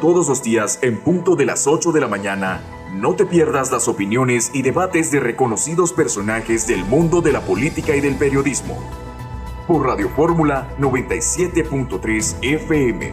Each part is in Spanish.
Todos los días, en punto de las 8 de la mañana, no te pierdas las opiniones y debates de reconocidos personajes del mundo de la política y del periodismo. Por Radio Fórmula 97.3 FM.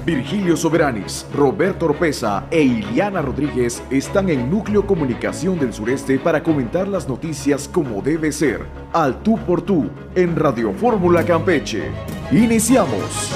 Virgilio Soberanis, Roberto Oropesa e Iliana Rodríguez están en Núcleo Comunicación del Sureste para comentar las noticias como debe ser, al tú por tú, en Radio Fórmula Campeche. ¡Iniciamos!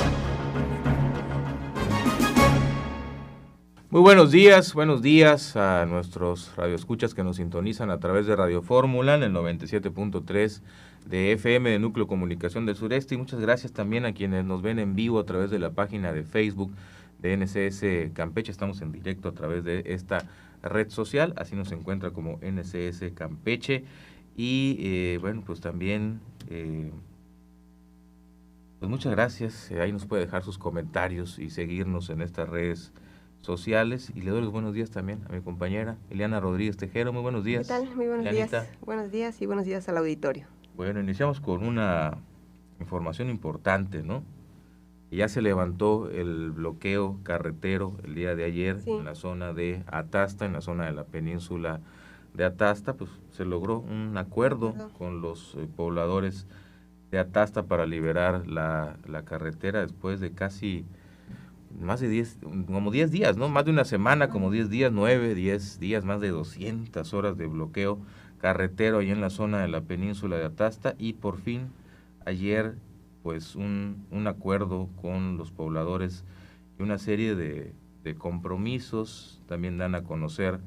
Muy buenos días a nuestros radioescuchas que nos sintonizan a través de Radio Fórmula en el 97.3 de FM de Núcleo Comunicación del Sureste, y muchas gracias también a quienes nos ven en vivo a través de la página de Facebook de NCS Campeche. Estamos en directo a través de esta red social, así nos encuentra como NCS Campeche, y pues también pues muchas gracias, ahí nos puede dejar sus comentarios y seguirnos en estas redes sociales, y le doy los buenos días también a mi compañera Iliana Rodríguez Tejero. Muy buenos días. ¿Qué tal? Muy buenos Ilianita. días. Buenos días y buenos días al auditorio. Bueno, iniciamos con una información importante, ¿no? Ya se levantó el bloqueo carretero el día de ayer, sí, en la zona de Atasta, en la zona de la península de Atasta. Pues se logró un acuerdo con los pobladores de Atasta para liberar la carretera después de casi más de 10 días, ¿no? Más de una semana, como 10 días, 10 días, más de 200 horas de bloqueo carretero ahí en la zona de la península de Atasta, y por fin ayer pues un acuerdo con los pobladores y una serie de compromisos. También dan a conocer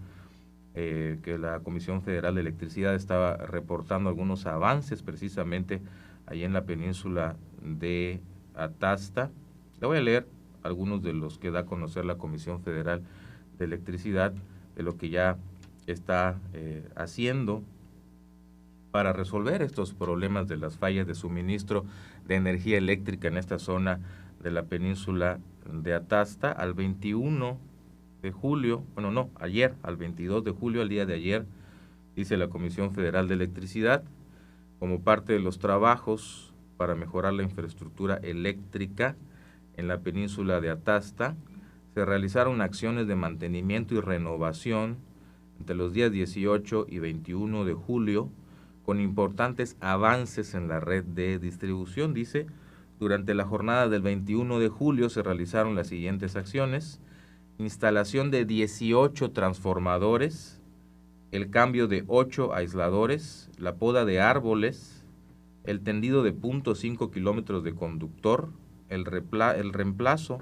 que la Comisión Federal de Electricidad estaba reportando algunos avances precisamente ahí en la península de Atasta. Le voy a leer algunos de los que da a conocer la Comisión Federal de Electricidad, de lo que ya está haciendo para resolver estos problemas de las fallas de suministro de energía eléctrica en esta zona de la península de Atasta. Al 21 de julio, ayer, al 22 de julio, al día de ayer, dice la Comisión Federal de Electricidad, como parte de los trabajos para mejorar la infraestructura eléctrica en la península de Atasta, se realizaron acciones de mantenimiento y renovación entre los días 18 y 21 de julio, con importantes avances en la red de distribución. Dice, durante la jornada del 21 de julio se realizaron las siguientes acciones: instalación de 18 transformadores, el cambio de 8 aisladores, la poda de árboles, el tendido de 0.5 kilómetros de conductor, el reemplazo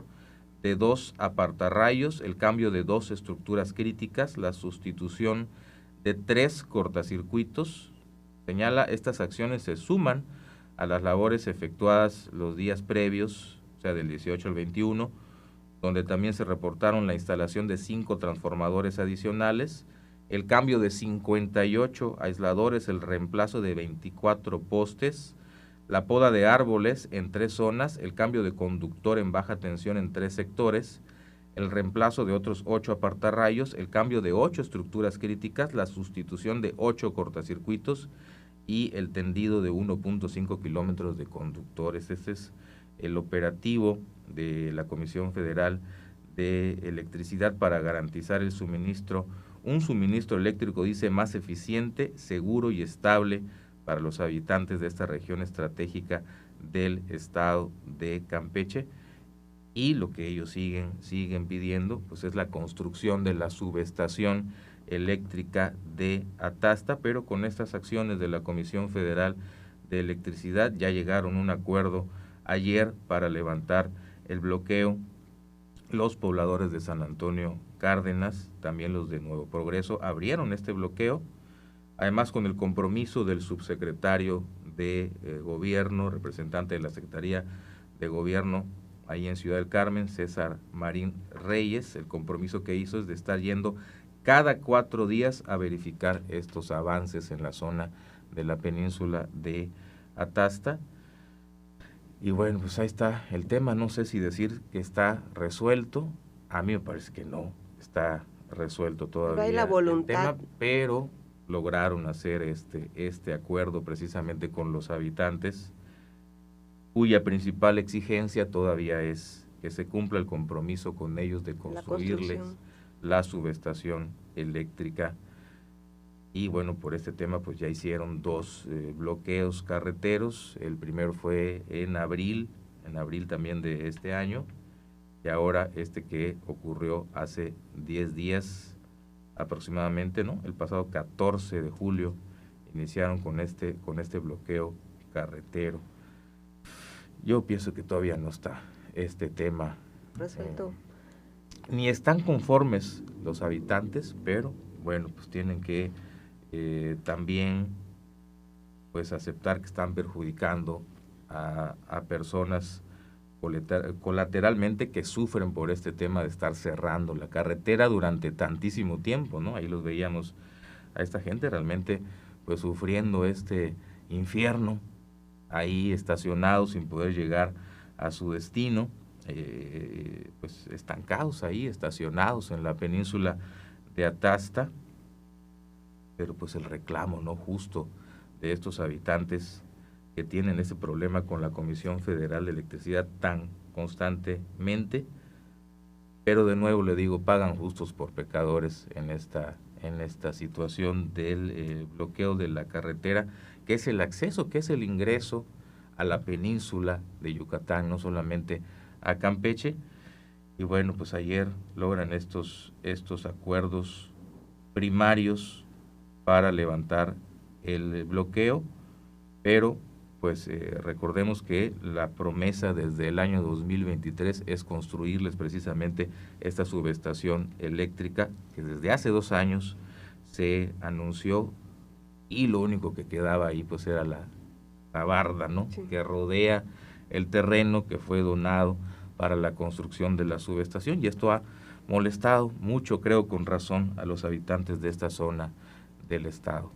de 2 apartarrayos, el cambio de 2 estructuras críticas, la sustitución de 3 cortacircuitos. Señala, estas acciones se suman a las labores efectuadas los días previos, o sea, del 18 al 21, donde también se reportaron la instalación de 5 transformadores adicionales, el cambio de 58 aisladores, el reemplazo de 24 postes, la poda de árboles en 3 zonas, el cambio de conductor en baja tensión en 3 sectores, el reemplazo de otros 8 apartarrayos, el cambio de 8 estructuras críticas, la sustitución de 8 cortacircuitos y el tendido de 1.5 kilómetros de conductores. Este es el operativo de la Comisión Federal de Electricidad para garantizar el suministro, un suministro eléctrico, dice, más eficiente, seguro y estable para los habitantes de esta región estratégica del estado de Campeche. Y lo que ellos siguen pidiendo pues es la construcción de la subestación eléctrica de Atasta, pero con estas acciones de la Comisión Federal de Electricidad ya llegaron a un acuerdo ayer para levantar el bloqueo. Los pobladores de San Antonio Cárdenas, también los de Nuevo Progreso, abrieron este bloqueo, además con el compromiso del subsecretario de Gobierno, representante de la Secretaría de Gobierno ahí en Ciudad del Carmen, César Marín Reyes. El compromiso que hizo es de estar yendo cada 4 días a verificar estos avances en la zona de la península de Atasta. Y bueno, pues ahí está el tema. No sé si decir que está resuelto. A mí me parece que no está resuelto todavía hay la voluntad. el tema, pero lograron hacer este acuerdo precisamente con los habitantes, cuya principal exigencia todavía es que se cumpla el compromiso con ellos de construirles la subestación eléctrica. Y bueno, por este tema pues ya hicieron 2 bloqueos carreteros. El primero fue en abril también de este año, y ahora que ocurrió hace 10 días aproximadamente, ¿no? El pasado 14 de julio iniciaron con este bloqueo carretero. Yo pienso que todavía no está este tema resuelto. Ni están conformes los habitantes, pero bueno, pues tienen que también pues aceptar que están perjudicando a personas colateralmente que sufren por este tema de estar cerrando la carretera durante tantísimo tiempo, ¿no? Ahí los veíamos a esta gente realmente pues sufriendo este infierno, ahí estacionados sin poder llegar a su destino, pues estancados ahí, estacionados en la península de Atasta. Pero pues el reclamo, ¿no?, justo de estos habitantes que tienen ese problema con la Comisión Federal de Electricidad tan constantemente, pero de nuevo le digo, pagan justos por pecadores en esta situación del bloqueo de la carretera, que es el acceso, que es el ingreso a la península de Yucatán, no solamente a Campeche. Y bueno, pues ayer logran estos acuerdos primarios para levantar el bloqueo, pero pues recordemos que la promesa desde el año 2023 es construirles precisamente esta subestación eléctrica que desde hace 2 años se anunció, y lo único que quedaba ahí pues era la barda, ¿no?, sí, que rodea el terreno que fue donado para la construcción de la subestación, y esto ha molestado mucho, creo con razón, a los habitantes de esta zona del estado.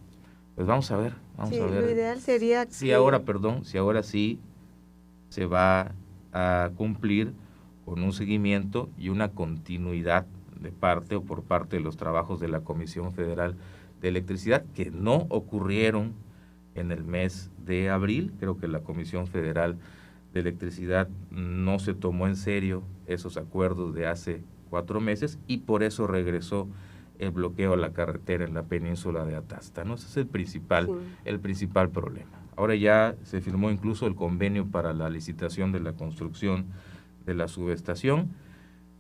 Pues vamos a ver. Lo ideal sería si ahora sí se va a cumplir con un seguimiento y una continuidad por parte de los trabajos de la Comisión Federal de Electricidad, que no ocurrieron en el mes de abril. Creo que la Comisión Federal de Electricidad no se tomó en serio esos acuerdos de hace 4 meses y por eso regresó el bloqueo a la carretera en la península de Atasta, ¿no? Ese es el principal problema. Ahora ya se firmó incluso el convenio para la licitación de la construcción de la subestación.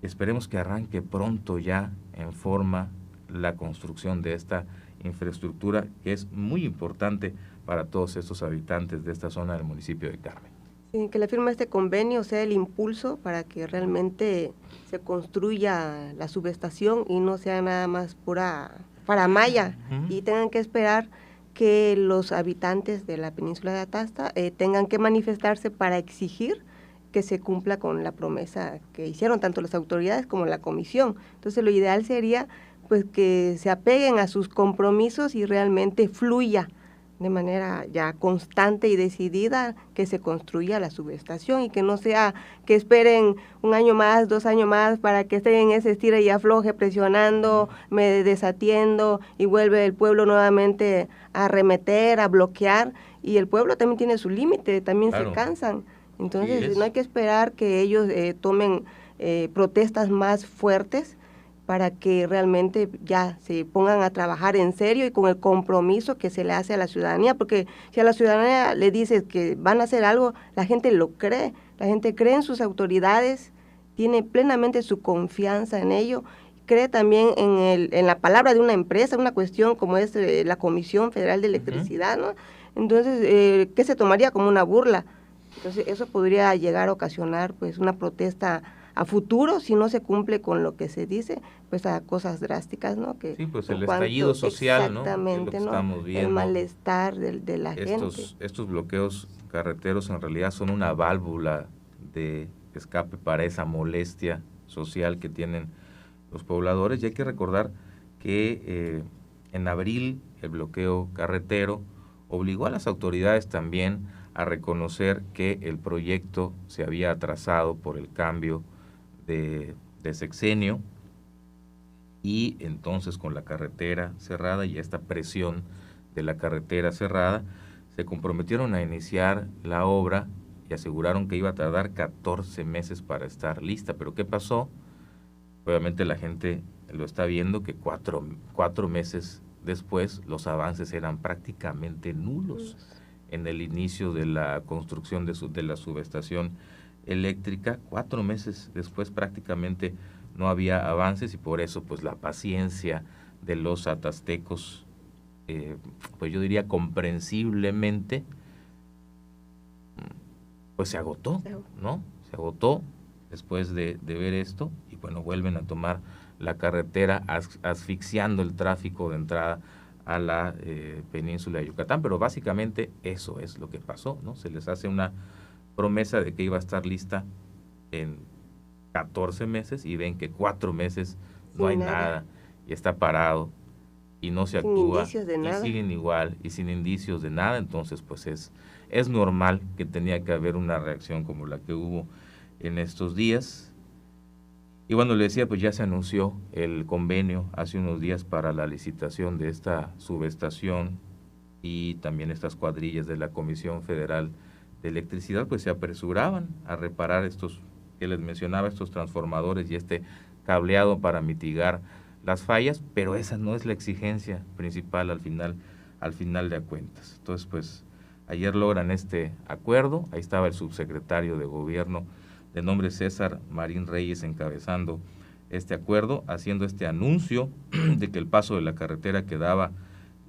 Esperemos que arranque pronto ya en forma la construcción de esta infraestructura, que es muy importante para todos estos habitantes de esta zona del municipio de Carmen. Sí, que la firma este convenio sea el impulso para que realmente se construya la subestación y no sea nada más pura faramalla, y tengan que esperar que los habitantes de la península de Atasta tengan que manifestarse para exigir que se cumpla con la promesa que hicieron tanto las autoridades como la comisión. Entonces lo ideal sería pues que se apeguen a sus compromisos y realmente fluya de manera ya constante y decidida que se construya la subestación, y que no sea que esperen 1 año más, 2 años más para que estén en ese estira y afloje presionando, me desatiendo, y vuelve el pueblo nuevamente a arremeter, a bloquear, y el pueblo también tiene su límite, también claro, se cansan. Entonces no hay que esperar que ellos tomen protestas más fuertes para que realmente ya se pongan a trabajar en serio y con el compromiso que se le hace a la ciudadanía, porque si a la ciudadanía le dices que van a hacer algo, la gente lo cree, la gente cree en sus autoridades, tiene plenamente su confianza en ello, cree también en la palabra de una empresa, una cuestión como es la Comisión Federal de Electricidad, ¿no? Entonces, ¿qué se tomaría como una burla? Entonces, eso podría llegar a ocasionar pues una protesta a futuro, si no se cumple con lo que se dice, pues a cosas drásticas, ¿no? Que sí, pues el estallido social, exactamente, ¿no? Estamos viendo. El malestar de la gente. Estos bloqueos carreteros en realidad son una válvula de escape para esa molestia social que tienen los pobladores, y hay que recordar que en abril el bloqueo carretero obligó a las autoridades también a reconocer que el proyecto se había atrasado por el cambio de sexenio, y entonces con la carretera cerrada y esta presión de la carretera cerrada, se comprometieron a iniciar la obra y aseguraron que iba a tardar 14 meses para estar lista. Pero ¿qué pasó? Obviamente la gente lo está viendo que cuatro meses después los avances eran prácticamente nulos en el inicio de la construcción de la subestación eléctrica. 4 meses después prácticamente no había avances y por eso pues la paciencia de los atastecos, pues yo diría comprensiblemente, pues se agotó, ¿no? Se agotó después de ver esto y bueno, vuelven a tomar la carretera asfixiando el tráfico de entrada a la península de Yucatán, pero básicamente eso es lo que pasó, ¿no? Se les hace una promesa de que iba a estar lista en 14 meses y ven que 4 meses no hay nada y está parado y no se actúa y siguen igual y sin indicios de nada. Entonces pues es normal que tenía que haber una reacción como la que hubo en estos días. Y bueno, le decía, pues ya se anunció el convenio hace unos días para la licitación de esta subestación y también estas cuadrillas de la Comisión Federal de Electricidad pues se apresuraban a reparar estos que les mencionaba, estos transformadores y este cableado para mitigar las fallas, pero esa no es la exigencia principal al final de cuentas. Entonces pues ayer logran este acuerdo, ahí estaba el subsecretario de Gobierno de nombre César Marín Reyes encabezando este acuerdo, haciendo este anuncio de que el paso de la carretera quedaba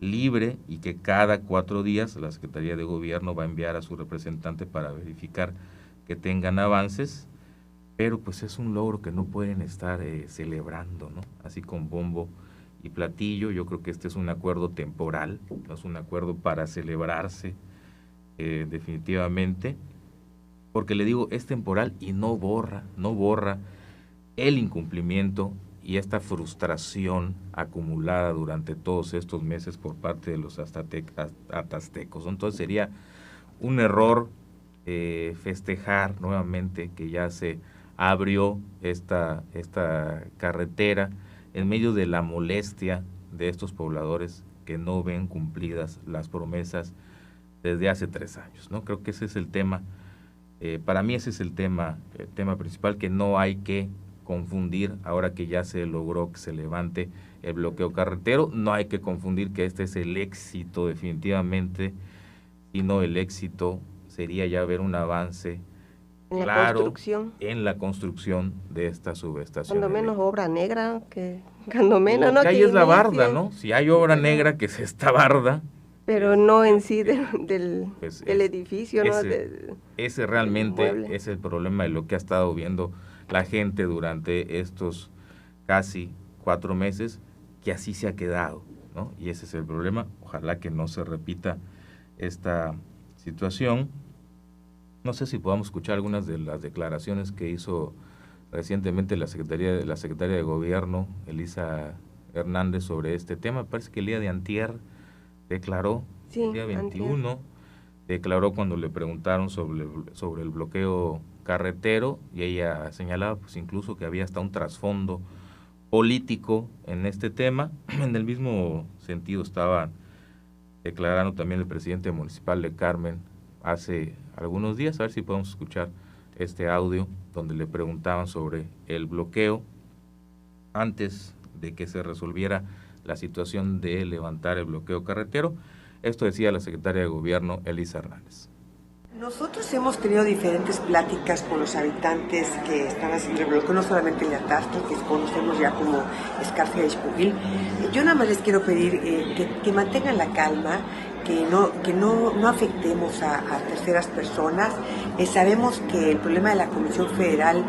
libre y que cada 4 días la Secretaría de Gobierno va a enviar a su representante para verificar que tengan avances, pero pues es un logro que no pueden estar celebrando, ¿no? Así con bombo y platillo. Yo creo que este es un acuerdo temporal, no es un acuerdo para celebrarse definitivamente, porque le digo, es temporal y no borra el incumplimiento y esta frustración acumulada durante todos estos meses por parte de los atastecos. Entonces sería un error festejar nuevamente que ya se abrió esta carretera en medio de la molestia de estos pobladores que no ven cumplidas las promesas desde hace 3 años, ¿no? Creo que ese es el tema. Para mí ese es el tema principal, que no hay que confundir, ahora que ya se logró que se levante el bloqueo carretero, no hay que confundir que este es el éxito definitivamente, sino el éxito sería ya ver un avance claro en la construcción de esta subestación. Cuando menos obra negra, que cuando menos no. Que ahí es la barda, ¿no? Si hay obra negra, que es esta barda. Pero no en sí del edificio, ¿no? Ese realmente es el problema de lo que ha estado viendo la gente durante estos casi 4 meses, que así se ha quedado, ¿no? Y ese es el problema. Ojalá que no se repita esta situación. No sé si podamos escuchar algunas de las declaraciones que hizo recientemente la secretaria de Gobierno, Elisa Hernández, sobre este tema. Parece que el día de antier declaró, el día 21, antier declaró cuando le preguntaron sobre el bloqueo carretero, y ella señalaba pues incluso que había hasta un trasfondo político en este tema. En el mismo sentido estaba declarando también el presidente municipal de Carmen hace algunos días. A ver si podemos escuchar este audio donde le preguntaban sobre el bloqueo antes de que se resolviera la situación de levantar el bloqueo carretero. Esto decía la secretaria de Gobierno, Elisa Hernández. Nosotros hemos tenido diferentes pláticas con los habitantes que están haciendo el bloqueo, no solamente el de Atastro, que conocemos ya como Escarcia de Xpujil. Yo nada más les quiero pedir que mantengan la calma, que no afectemos a terceras personas. Sabemos que el problema de la Comisión Federal,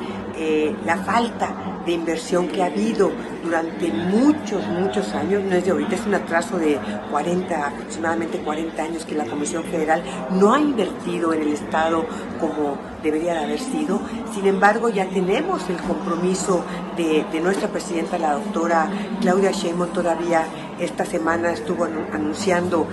la falta de inversión que ha habido durante muchos años, no es de ahorita, es un atraso de aproximadamente 40 años que la Comisión Federal no ha invertido en el Estado como debería de haber sido. Sin embargo, ya tenemos el compromiso de nuestra presidenta, la doctora Claudia Sheinbaum, todavía esta semana estuvo anunciando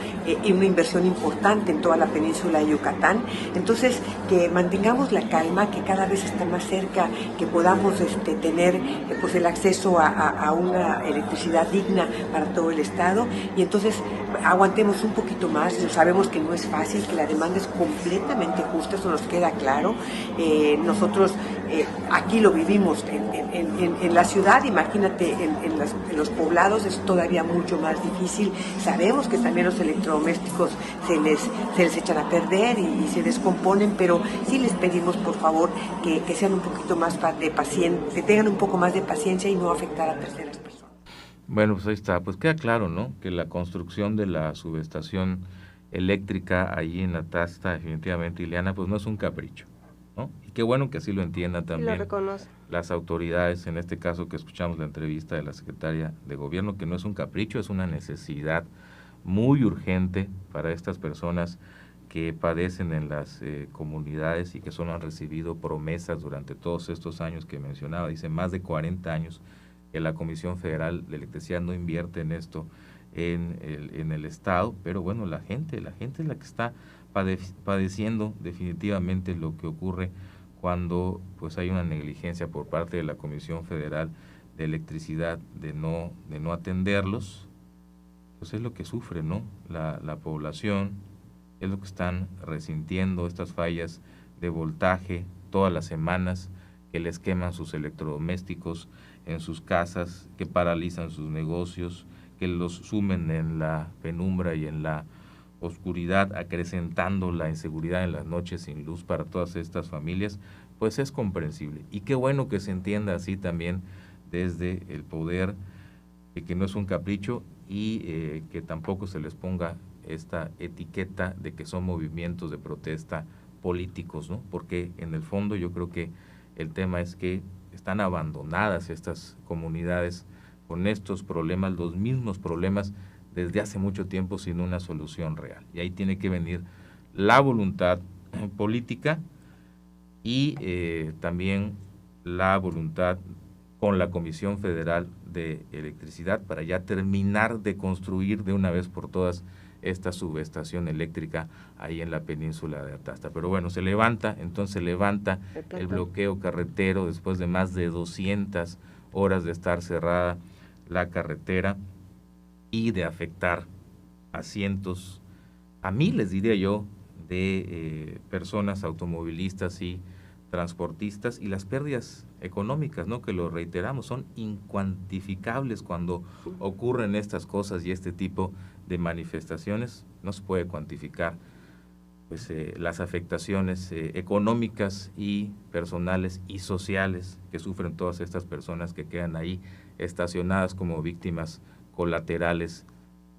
una inversión importante en toda la península de Yucatán. Entonces, que mantengamos la calma, que cada vez está más cerca, que podamos tener pues el acceso a una electricidad digna para todo el estado, y entonces aguantemos un poquito más. Sabemos que no es fácil, que la demanda es completamente justa, eso nos queda claro. Nosotros aquí lo vivimos en la ciudad, imagínate en los poblados es todavía mucho más difícil. Sabemos que también los electrodomésticos se les echan a perder y se descomponen, pero sí les pedimos por favor que sean un poquito más de paciencia, que tengan un poco más de paciencia y no afectar a terceras personas. Bueno, pues ahí está, pues queda claro, ¿no?, que la construcción de la subestación eléctrica allí en Atasta, definitivamente, Ileana, pues no es un capricho, ¿no? Y qué bueno que así lo entiendan también las autoridades, en este caso que escuchamos la entrevista de la secretaria de Gobierno, que no es un capricho, es una necesidad muy urgente para estas personas que padecen en las comunidades y que solo han recibido promesas durante todos estos años que mencionaba. Dice más de 40 años que la Comisión Federal de Electricidad no invierte en esto en el Estado, pero bueno, la gente es la que está padeciendo definitivamente lo que ocurre cuando pues hay una negligencia por parte de la Comisión Federal de Electricidad de no atenderlos. Pues es lo que sufre, ¿no?, la población, es lo que están resintiendo, estas fallas de voltaje todas las semanas, que les queman sus electrodomésticos en sus casas, que paralizan sus negocios, que los sumen en la penumbra y en la oscuridad, acrecentando la inseguridad en las noches sin luz para todas estas familias. Pues es comprensible. Y qué bueno que se entienda así también desde el poder, que no es un capricho y que tampoco se les ponga esta etiqueta de que son movimientos de protesta políticos, ¿no? Porque en el fondo yo creo que el tema es que están abandonadas estas comunidades con estos problemas, los mismos problemas desde hace mucho tiempo sin una solución real. Y ahí tiene que venir la voluntad política y también la voluntad con la Comisión Federal de Electricidad para ya terminar de construir de una vez por todas esta subestación eléctrica ahí en la península de Atasta. Pero bueno, se levanta el bloqueo carretero después de más de 200 horas de estar cerrada la carretera y de afectar a cientos, a miles diría yo, de personas automovilistas y transportistas, y las pérdidas económicas, ¿no?, que lo reiteramos, son incuantificables cuando ocurren estas cosas y este tipo de manifestaciones. No se puede cuantificar pues las afectaciones económicas y personales y sociales que sufren todas estas personas que quedan ahí estacionadas como víctimas colaterales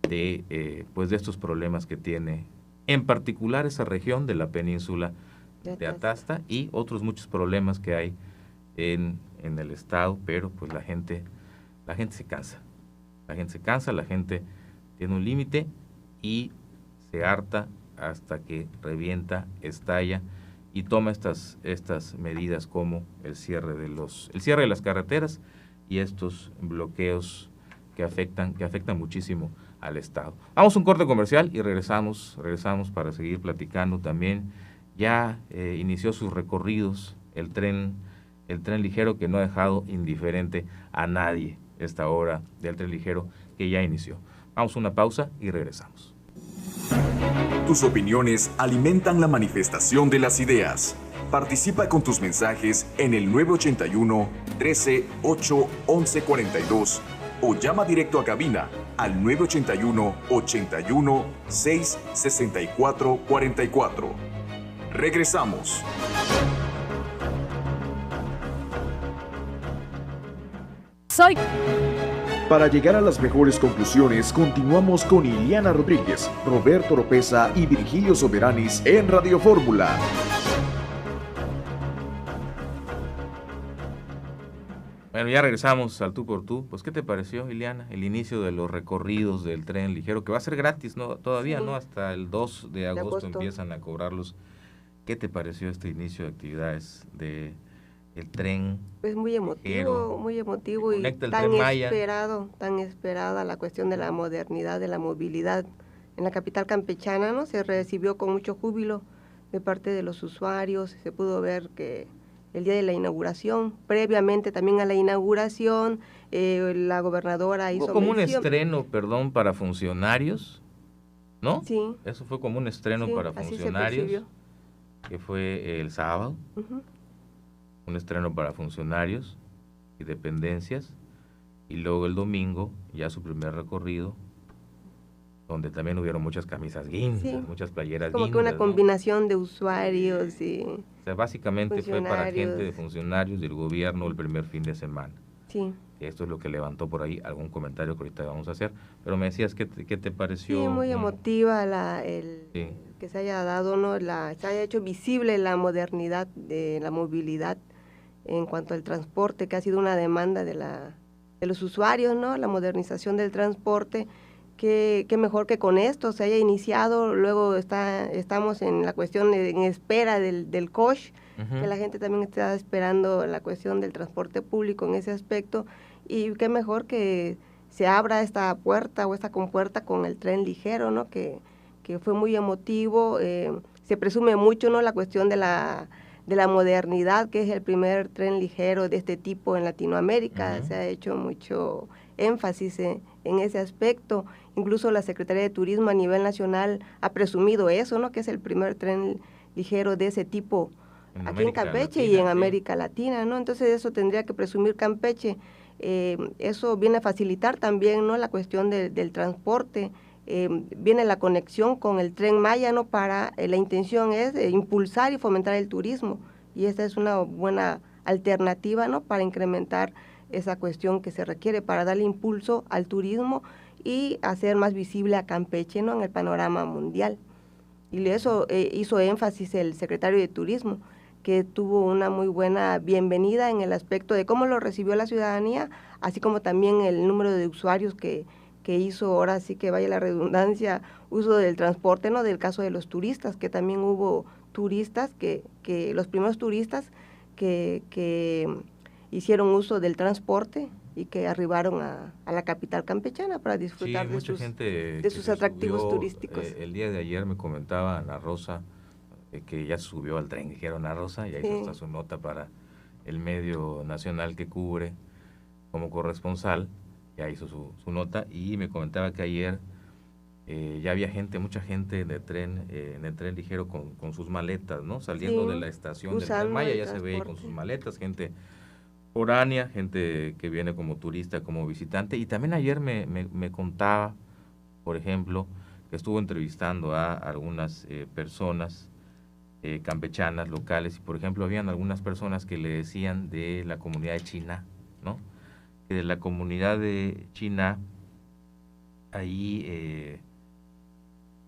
de pues de estos problemas que tiene en particular esa región de la península de Atasta y otros muchos problemas que hay en el estado, pero pues la gente se cansa, la gente tiene un límite y se harta hasta que revienta, estalla y toma estas medidas como el cierre de las carreteras y estos bloqueos que afectan muchísimo al estado. Vamos a un corte comercial y regresamos para seguir platicando también. Ya inició sus recorridos el tren ligero, que no ha dejado indiferente a nadie esta hora del tren ligero que ya inició. Vamos a una pausa y regresamos. Tus opiniones alimentan la manifestación de las ideas. Participa con tus mensajes en el 981 13 8 11 42 o llama directo a cabina al 981 81 6 64 44. Regresamos. Para llegar a las mejores conclusiones, continuamos con Ileana Rodríguez, Roberto Oropeza y Virgilio Soberanis en Radio Fórmula. Bueno, ya regresamos al Tú por Tú. Pues, ¿qué te pareció, Ileana, el inicio de los recorridos del tren ligero, que va a ser gratis, ¿no? Todavía, sí, ¿no? Hasta el 2 de agosto empiezan a cobrarlos. ¿Qué te pareció este inicio de actividades de el tren. Es muy emotivo y tan esperada la cuestión de la modernidad, de la movilidad. En la capital campechana, ¿no? Se recibió con mucho júbilo de parte de los usuarios. Se pudo ver que el día de la inauguración, previamente también a la inauguración, la gobernadora hizo como un estreno, para funcionarios, ¿no? Sí. Eso fue como un estreno para funcionarios, que fue el sábado. Un estreno para funcionarios y dependencias, y luego el domingo ya su primer recorrido, donde también hubieron muchas camisas guindas, muchas playeras como guindas. Como que una combinación de usuarios y o sea, básicamente fue para gente de funcionarios del gobierno el primer fin de semana. Sí. Esto es lo que levantó por ahí algún comentario que ahorita vamos a hacer, pero me decías ¿qué te pareció? Sí, muy emotiva que se haya dado, ¿no? Se haya hecho visible la modernidad de la movilidad en cuanto al transporte, que ha sido una demanda de los usuarios, ¿no? La modernización del transporte, que mejor que con esto se haya iniciado. Luego estamos en la cuestión en espera del COSH, que la gente también está esperando la cuestión del transporte público en ese aspecto, y qué mejor que se abra esta puerta o esta compuerta con el tren ligero, ¿no? Que fue muy emotivo. Se presume mucho, ¿no? La cuestión de la modernidad, que es el primer tren ligero de este tipo en Latinoamérica. Se ha hecho mucho énfasis en ese aspecto. Incluso la Secretaría de Turismo a nivel nacional ha presumido eso, ¿no? Que es el primer tren ligero de ese tipo aquí en Campeche y en América Latina, ¿no? Entonces eso tendría que presumir Campeche. Eso viene a facilitar también, ¿no? La cuestión del transporte. Viene la conexión con el Tren Maya, ¿no? La intención es impulsar y fomentar el turismo, y esta es una buena alternativa, ¿no? Para incrementar esa cuestión que se requiere para darle impulso al turismo y hacer más visible a Campeche, ¿no? En el panorama mundial. Y eso hizo énfasis el secretario de Turismo, que tuvo una muy buena bienvenida en el aspecto de cómo lo recibió la ciudadanía, así como también el número de usuarios que hizo, ahora sí que vaya la redundancia, uso del transporte, ¿no? Del caso de los turistas, que también hubo turistas, que los primeros turistas que hicieron uso del transporte y que arribaron a la capital campechana para disfrutar de sus atractivos turísticos. El día de ayer me comentaba Ana Rosa que ya subió al tren ligero Ana Rosa, y ahí está su nota para el medio nacional que cubre como corresponsal. Ya hizo su nota, y me comentaba que ayer ya había mucha gente en el tren ligero con sus maletas, ¿no? Saliendo de la estación del Tren Maya, ya se ve con sus maletas, gente foránea, gente que viene como turista, como visitante. Y también ayer me contaba, por ejemplo, que estuvo entrevistando a algunas personas campechanas locales, y por ejemplo habían algunas personas que le decían de la comunidad de China, ¿no? Que de la comunidad de China, ahí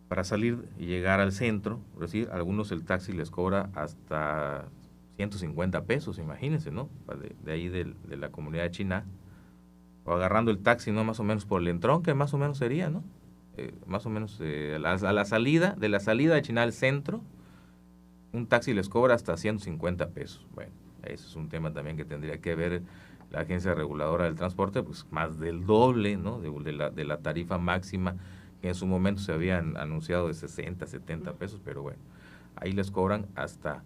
para salir y llegar al centro, es decir, a algunos el taxi les cobra hasta 150 pesos, imagínense, ¿no? De ahí de la comunidad de China, o agarrando el taxi, ¿no? Más o menos por el entrón, que más o menos sería, ¿no? Más o menos a la salida, de la salida de China al centro, un taxi les cobra hasta 150 pesos. Bueno, eso es un tema también que tendría que ver la Agencia Reguladora del Transporte, pues más del doble, ¿no? de la tarifa máxima, que en su momento se habían anunciado de 60, 70 pesos, pero bueno, ahí les cobran hasta...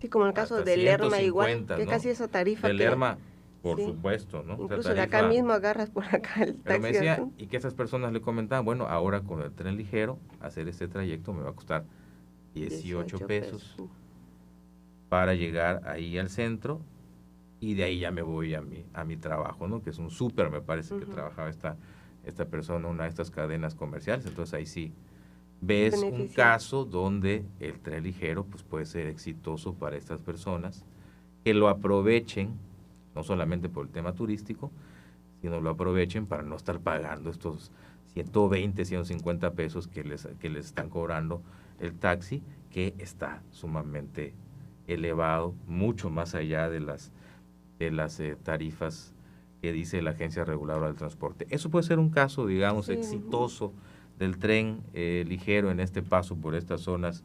Sí, como en el caso de Lerma igual, que ¿no? casi esa tarifa. De Lerma, por supuesto, ¿no? Incluso de acá mismo agarras por acá el taxi. Pero me decía, y que esas personas le comentaban, bueno, ahora con el tren ligero, hacer este trayecto me va a costar 18 pesos para llegar ahí al centro, y de ahí ya me voy a mi trabajo, ¿no? Que es un súper, me parece que trabajaba esta persona, una de estas cadenas comerciales. Entonces ahí sí ves un caso donde el tren ligero pues puede ser exitoso para estas personas, que lo aprovechen, no solamente por el tema turístico, sino lo aprovechen para no estar pagando estos 120, 150 pesos que les están cobrando el taxi, que está sumamente elevado, mucho más allá de las tarifas que dice la Agencia Reguladora del Transporte. Eso puede ser un caso, digamos, exitoso del tren ligero en este paso por estas zonas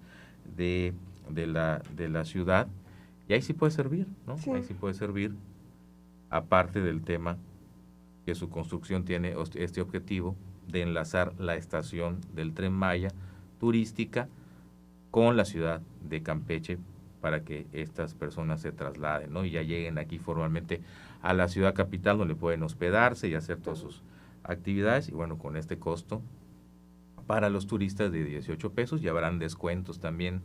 de la ciudad, Y ahí sí puede servir, ¿no? Sí. Ahí sí puede servir, aparte del tema que su construcción tiene este objetivo de enlazar la estación del Tren Maya turística con la ciudad de Campeche para que estas personas se trasladen, ¿no? Y ya lleguen aquí formalmente a la ciudad capital, donde pueden hospedarse y hacer todas sus actividades. Y bueno, con este costo para los turistas de 18 pesos, y habrán descuentos también,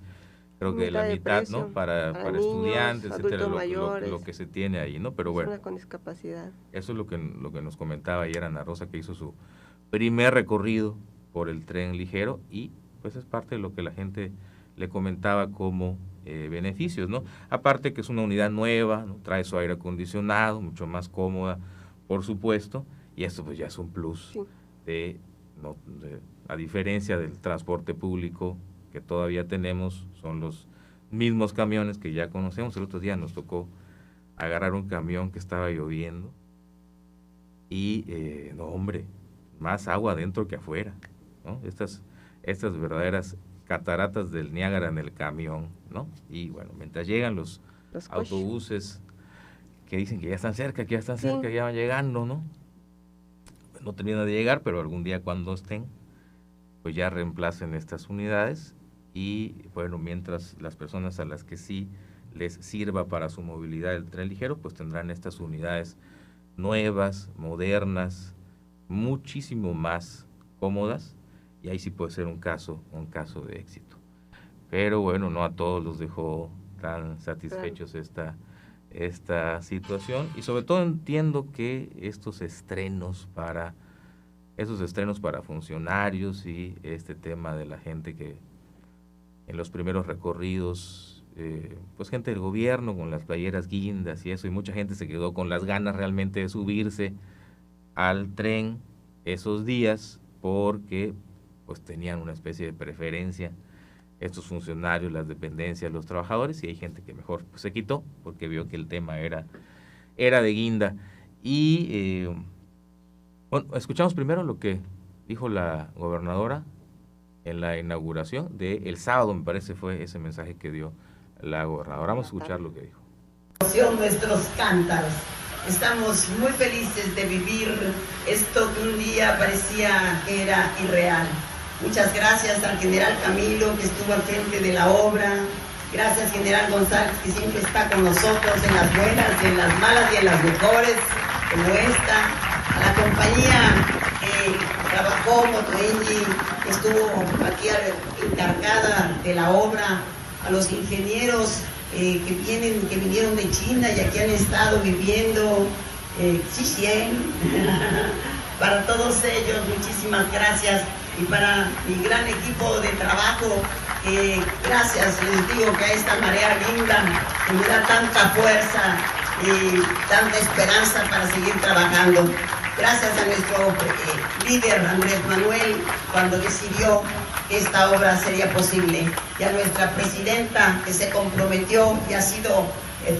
creo que de la mitad, precio, ¿no? Para niños, estudiantes, etcétera, adultos mayores, lo que se tiene ahí, ¿no? Pero bueno, con discapacidad. eso es lo que nos comentaba ayer Ana Rosa, que hizo su primer recorrido por el tren ligero, y pues es parte de lo que la gente le comentaba como beneficios, ¿no? Aparte que es una unidad nueva, ¿no? Trae su aire acondicionado, mucho más cómoda, por supuesto, y esto pues ya es un plus a diferencia del transporte público que todavía tenemos, son los mismos camiones que ya conocemos. El otro día nos tocó agarrar un camión que estaba lloviendo y, no hombre, más agua adentro que afuera, ¿no? Estas verdaderas cataratas del Niágara en el camión, ¿no? Y bueno, mientras llegan los autobuses que dicen que ya están cerca, que ya van llegando, ¿no? No terminan de llegar, pero algún día cuando estén, pues ya reemplacen estas unidades. Y bueno, mientras las personas a las que sí les sirva para su movilidad el tren ligero, pues tendrán estas unidades nuevas, modernas, muchísimo más cómodas, y ahí sí puede ser un caso de éxito. Pero bueno, no a todos los dejó tan satisfechos esta situación, y sobre todo entiendo que esos estrenos para funcionarios y este tema de la gente que en los primeros recorridos, pues gente del gobierno con las playeras guindas y eso, y mucha gente se quedó con las ganas realmente de subirse al tren esos días porque pues tenían una especie de preferencia estos funcionarios, las dependencias, los trabajadores, y hay gente que mejor pues, se quitó porque vio que el tema era de guinda. Y bueno, escuchamos primero lo que dijo la gobernadora en la inauguración del sábado, me parece fue ese mensaje que dio la gobernadora. Vamos a escuchar lo que dijo. Nuestros cántaros. Estamos muy felices de vivir esto que un día parecía que era irreal. Muchas gracias al general Camilo, que estuvo al frente de la obra. Gracias, general González, que siempre está con nosotros en las buenas, en las malas y en las mejores, como esta. A la compañía que trabajó, Motoengi, que estuvo aquí encargada de la obra. A los ingenieros que vinieron de China y aquí han estado viviendo, para todos ellos muchísimas gracias, y para mi gran equipo de trabajo, gracias, les digo que a esta marea linda que me da tanta fuerza y tanta esperanza para seguir trabajando. Gracias a nuestro líder Andrés Manuel, cuando decidió que esta obra sería posible, y a nuestra presidenta, que se comprometió y ha sido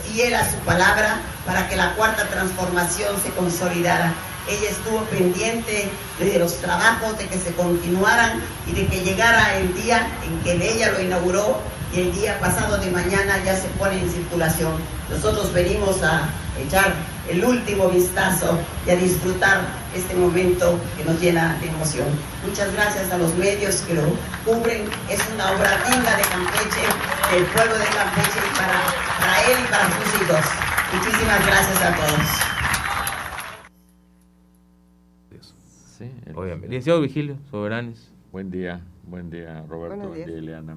fiel a su palabra para que la cuarta transformación se consolidara. Ella estuvo pendiente de los trabajos, de que se continuaran y de que llegara el día en que ella lo inauguró, y el día pasado de mañana ya se pone en circulación. Nosotros venimos a echar el último vistazo y a disfrutar este momento que nos llena de emoción. Muchas gracias a los medios que lo cubren. Es una obra digna de Campeche, del pueblo de Campeche, y para él y para sus hijos. Muchísimas gracias a todos. Sí, obviamente. Licenciado Vigilio Soberanes. Buen día, Roberto, buen día, Ileana.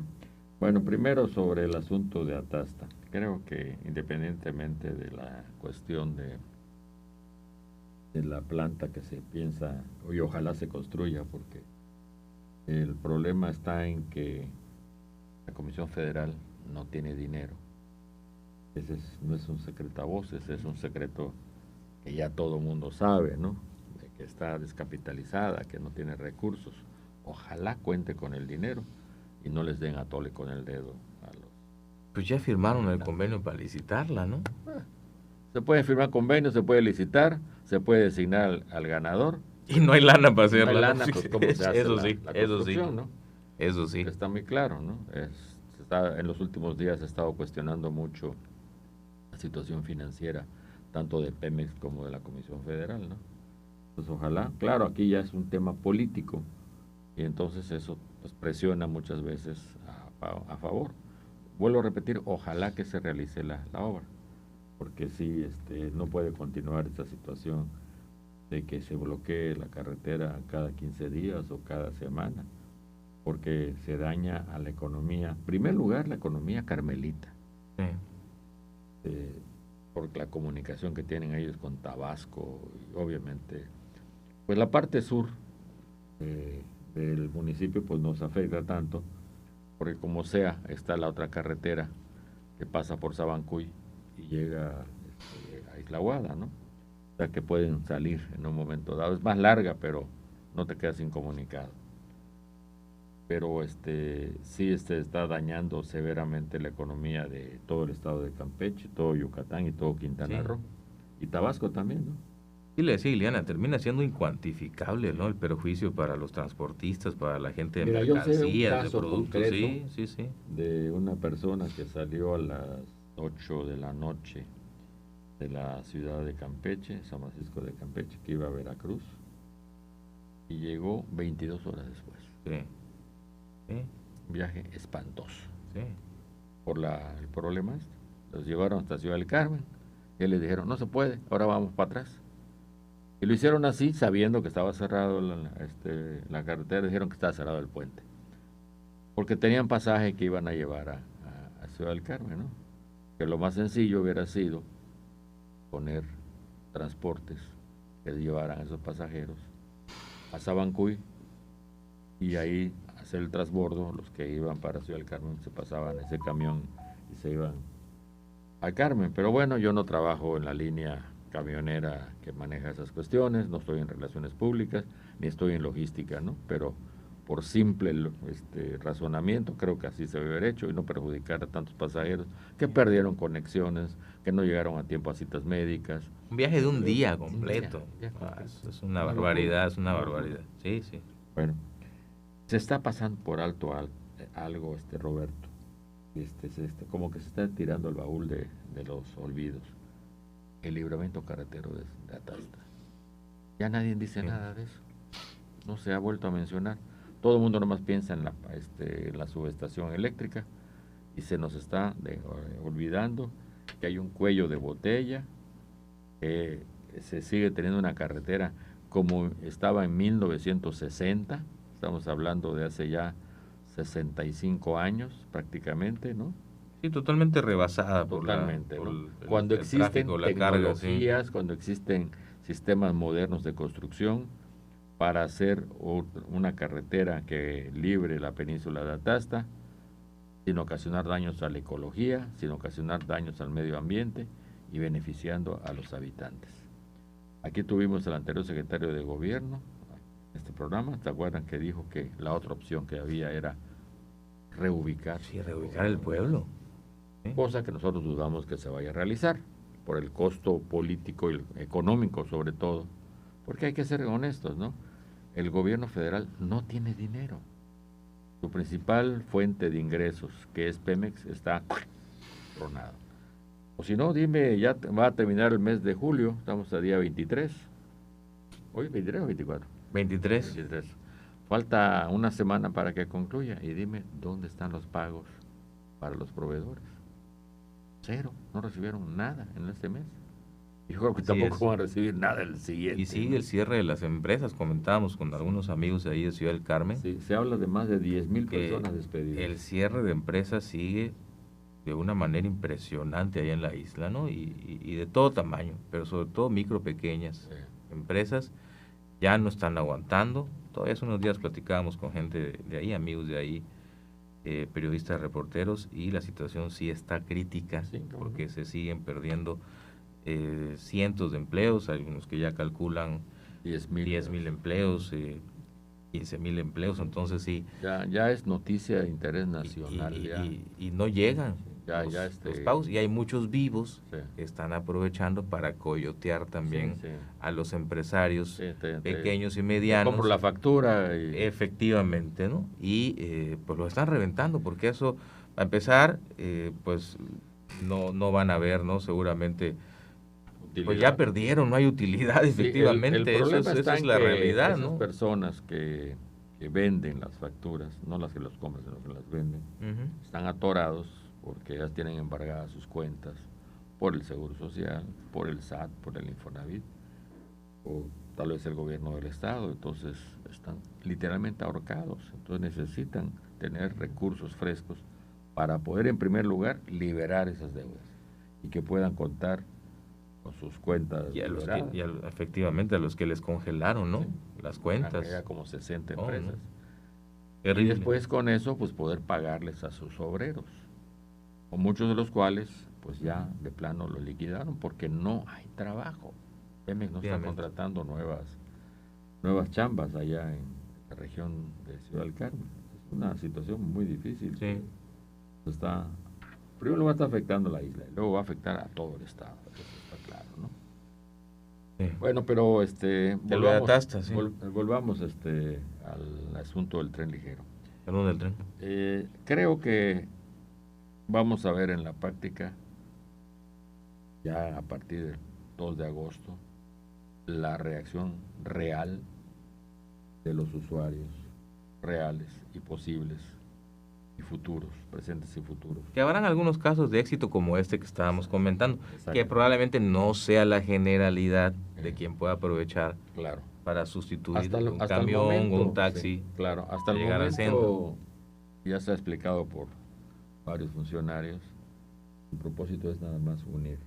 Bueno, primero sobre el asunto de Atasta. Creo que independientemente de la cuestión de la planta que se piensa, y ojalá se construya, porque el problema está en que la Comisión Federal no tiene dinero. Ese no es un secreto a voces, es un secreto que ya todo mundo sabe, ¿no? De que está descapitalizada, que no tiene recursos. Ojalá cuente con el dinero y no les den a tole con el dedo a los... Pues ya firmaron el convenio para licitarla, ¿no? Se puede firmar convenio, se puede licitar, se puede designar al ganador. Y no hay lana para hacerla. No hay lana, pues cómo se hace eso la construcción, ¿no? Eso sí. Está muy claro, ¿no? En los últimos días se ha estado cuestionando mucho situación financiera, tanto de Pemex como de la Comisión Federal, ¿no? Pues ojalá, claro, aquí ya es un tema político, y entonces eso pues, presiona muchas veces a favor. Vuelvo a repetir, ojalá que se realice la obra, porque sí, no puede continuar esta situación de que se bloquee la carretera cada 15 días o cada semana, porque se daña a la economía, en primer lugar la economía carmelita, por la comunicación que tienen ellos con Tabasco, y obviamente, pues la parte sur del municipio pues nos afecta tanto, porque como sea, está la otra carretera que pasa por Sabancuy y llega a Isla Guada, ¿no? O sea que pueden salir en un momento dado. Es más larga, pero no te quedas incomunicado. Pero sí está dañando severamente la economía de todo el estado de Campeche, todo Yucatán y todo Quintana Roo. Y Tabasco también, ¿no? Y le decía Ileana, termina siendo incuantificable, ¿no? El perjuicio para los transportistas, para la gente de mercancías, de productos. Sí. De una persona que salió a las 8 de la noche de la ciudad de Campeche, San Francisco de Campeche, que iba a Veracruz, y llegó 22 horas después. Sí. Un viaje espantoso. Sí. Por el problema los llevaron hasta Ciudad del Carmen, y les dijeron, no se puede, ahora vamos para atrás. Y lo hicieron así, sabiendo que estaba cerrado la carretera, dijeron que estaba cerrado el puente. Porque tenían pasaje que iban a llevar a Ciudad del Carmen, ¿no? Que lo más sencillo hubiera sido poner transportes que llevaran a esos pasajeros a Sabancuy y ahí hacer el transbordo. Los que iban para Ciudad del Carmen se pasaban ese camión y se iban al Carmen. Pero bueno, yo no trabajo en la línea camionera que maneja esas cuestiones, no estoy en relaciones públicas, ni estoy en logística, ¿no? Pero por simple razonamiento, creo que así se debe haber hecho y no perjudicar a tantos pasajeros que perdieron conexiones, que no llegaron a tiempo a citas médicas. Un viaje de un día completo. Es una barbaridad, es una barbaridad. Sí. Bueno, se está pasando por alto algo, Roberto. Como que se está tirando el baúl de los olvidos. El libramiento carretero de Atasta. Ya nadie dice nada de eso. No se ha vuelto a mencionar. Todo el mundo nomás piensa en la subestación eléctrica y se nos está olvidando que hay un cuello de botella, que se sigue teniendo una carretera como estaba en 1960. Estamos hablando de hace ya 65 años prácticamente, ¿no? Sí, totalmente rebasada totalmente, cuando existen tecnologías, cuando existen sistemas modernos de construcción para hacer una carretera que libre la península de Atasta, sin ocasionar daños a la ecología, sin ocasionar daños al medio ambiente y beneficiando a los habitantes. Aquí tuvimos al anterior secretario de gobierno, este programa, ¿te acuerdan que dijo que la otra opción que había era reubicar? Sí, reubicar el pueblo. Cosa que nosotros dudamos que se vaya a realizar por el costo político y económico sobre todo, porque hay que ser honestos, ¿no? El gobierno federal no tiene dinero. Su principal fuente de ingresos, que es Pemex, está tronado. O si no, dime, ya va a terminar el mes de julio, estamos a día 23. ¿Hoy 23 o 24? 23. Falta una semana para que concluya y dime, ¿dónde están los pagos para los proveedores? Cero, no recibieron nada en este mes. Y yo creo que tampoco van a recibir nada el siguiente. Y sigue el cierre de las empresas, comentábamos con algunos amigos de ahí de Ciudad del Carmen. Sí, se habla de más de 10,000 personas despedidas. El cierre de empresas sigue de una manera impresionante allá en la isla, ¿no? Y de todo tamaño, pero sobre todo micro, pequeñas empresas ya no están aguantando. Todavía hace unos días platicábamos con gente de ahí, amigos de ahí, periodistas, reporteros, y la situación sí está crítica, porque se siguen perdiendo cientos de empleos, hay unos que ya calculan 10,000 empleos, 15,000 empleos, entonces sí. Ya es noticia de interés nacional. Y no llegan los pagos, y hay muchos vivos que están aprovechando para coyotear también a los empresarios pequeños y medianos. Compro la factura. Efectivamente, ¿no? Y pues lo están reventando, porque eso, a empezar, pues no van a ver, ¿no? Seguramente, Utilidad. pues ya perdieron, no hay utilidad, efectivamente, el problema esa está es en la que realidad, esas ¿no? personas que venden las facturas, no las que los compran, sino que las venden, están atorados porque ellas tienen embargadas sus cuentas por el Seguro Social, por el SAT, por el Infonavit, o tal vez el gobierno del estado. Entonces están literalmente ahorcados. Entonces necesitan tener recursos frescos para poder, en primer lugar, liberar esas deudas y que puedan contar con sus cuentas liberadas. Efectivamente, a los que les congelaron, ¿no? Sí. Las cuentas. Ya como 60 empresas. No. Y después con eso, pues poder pagarles a sus obreros, o muchos de los cuales, pues ya de plano lo liquidaron porque no hay trabajo. Pemex no está contratando nuevas chambas allá en la región de Ciudad del Carmen. Es una situación muy difícil. Sí. Primero va a estar afectando a la isla y luego va a afectar a todo el estado. Eso está claro, ¿no? Sí. Bueno, pero volvamos al asunto del tren ligero. Perdón, del tren. Creo que vamos a ver en la práctica, ya a partir del 2 de agosto, la reacción real de los usuarios reales y posibles y futuros, presentes y futuros. Que habrán algunos casos de éxito como este que estábamos comentando, Exacto. que probablemente no sea la generalidad de quien pueda aprovechar claro. para sustituir un camión o un taxi. Sí, claro, hasta el llegar al centro. momento ya se ha explicado por varios funcionarios. El propósito es nada más unir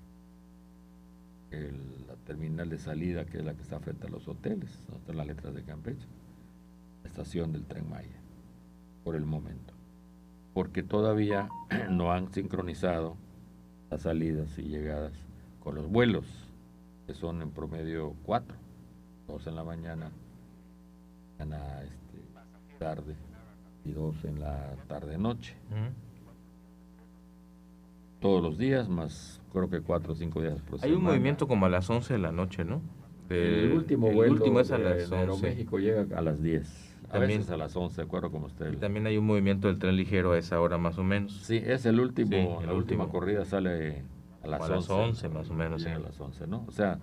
la terminal de salida, que es la que está frente a los hoteles, donde están las letras de Campeche, la estación del Tren Maya, por el momento. Porque todavía no han sincronizado las salidas y llegadas con los vuelos, que son en promedio 4, 2 en la mañana, tarde, y 2 en la tarde-noche. Todos los días, más creo que 4 o 5 días por semana. Hay un movimiento como a las 11 de la noche, ¿no? El último vuelo es a las 11. Aeroméxico llega a las 10. A veces a las 11, de acuerdo como usted. Y también hay un movimiento del tren ligero a esa hora más o menos. Sí, es el último. Sí, la última corrida sale a las 11. A las 11 más o menos. Sí. A las 11, ¿no? O sea,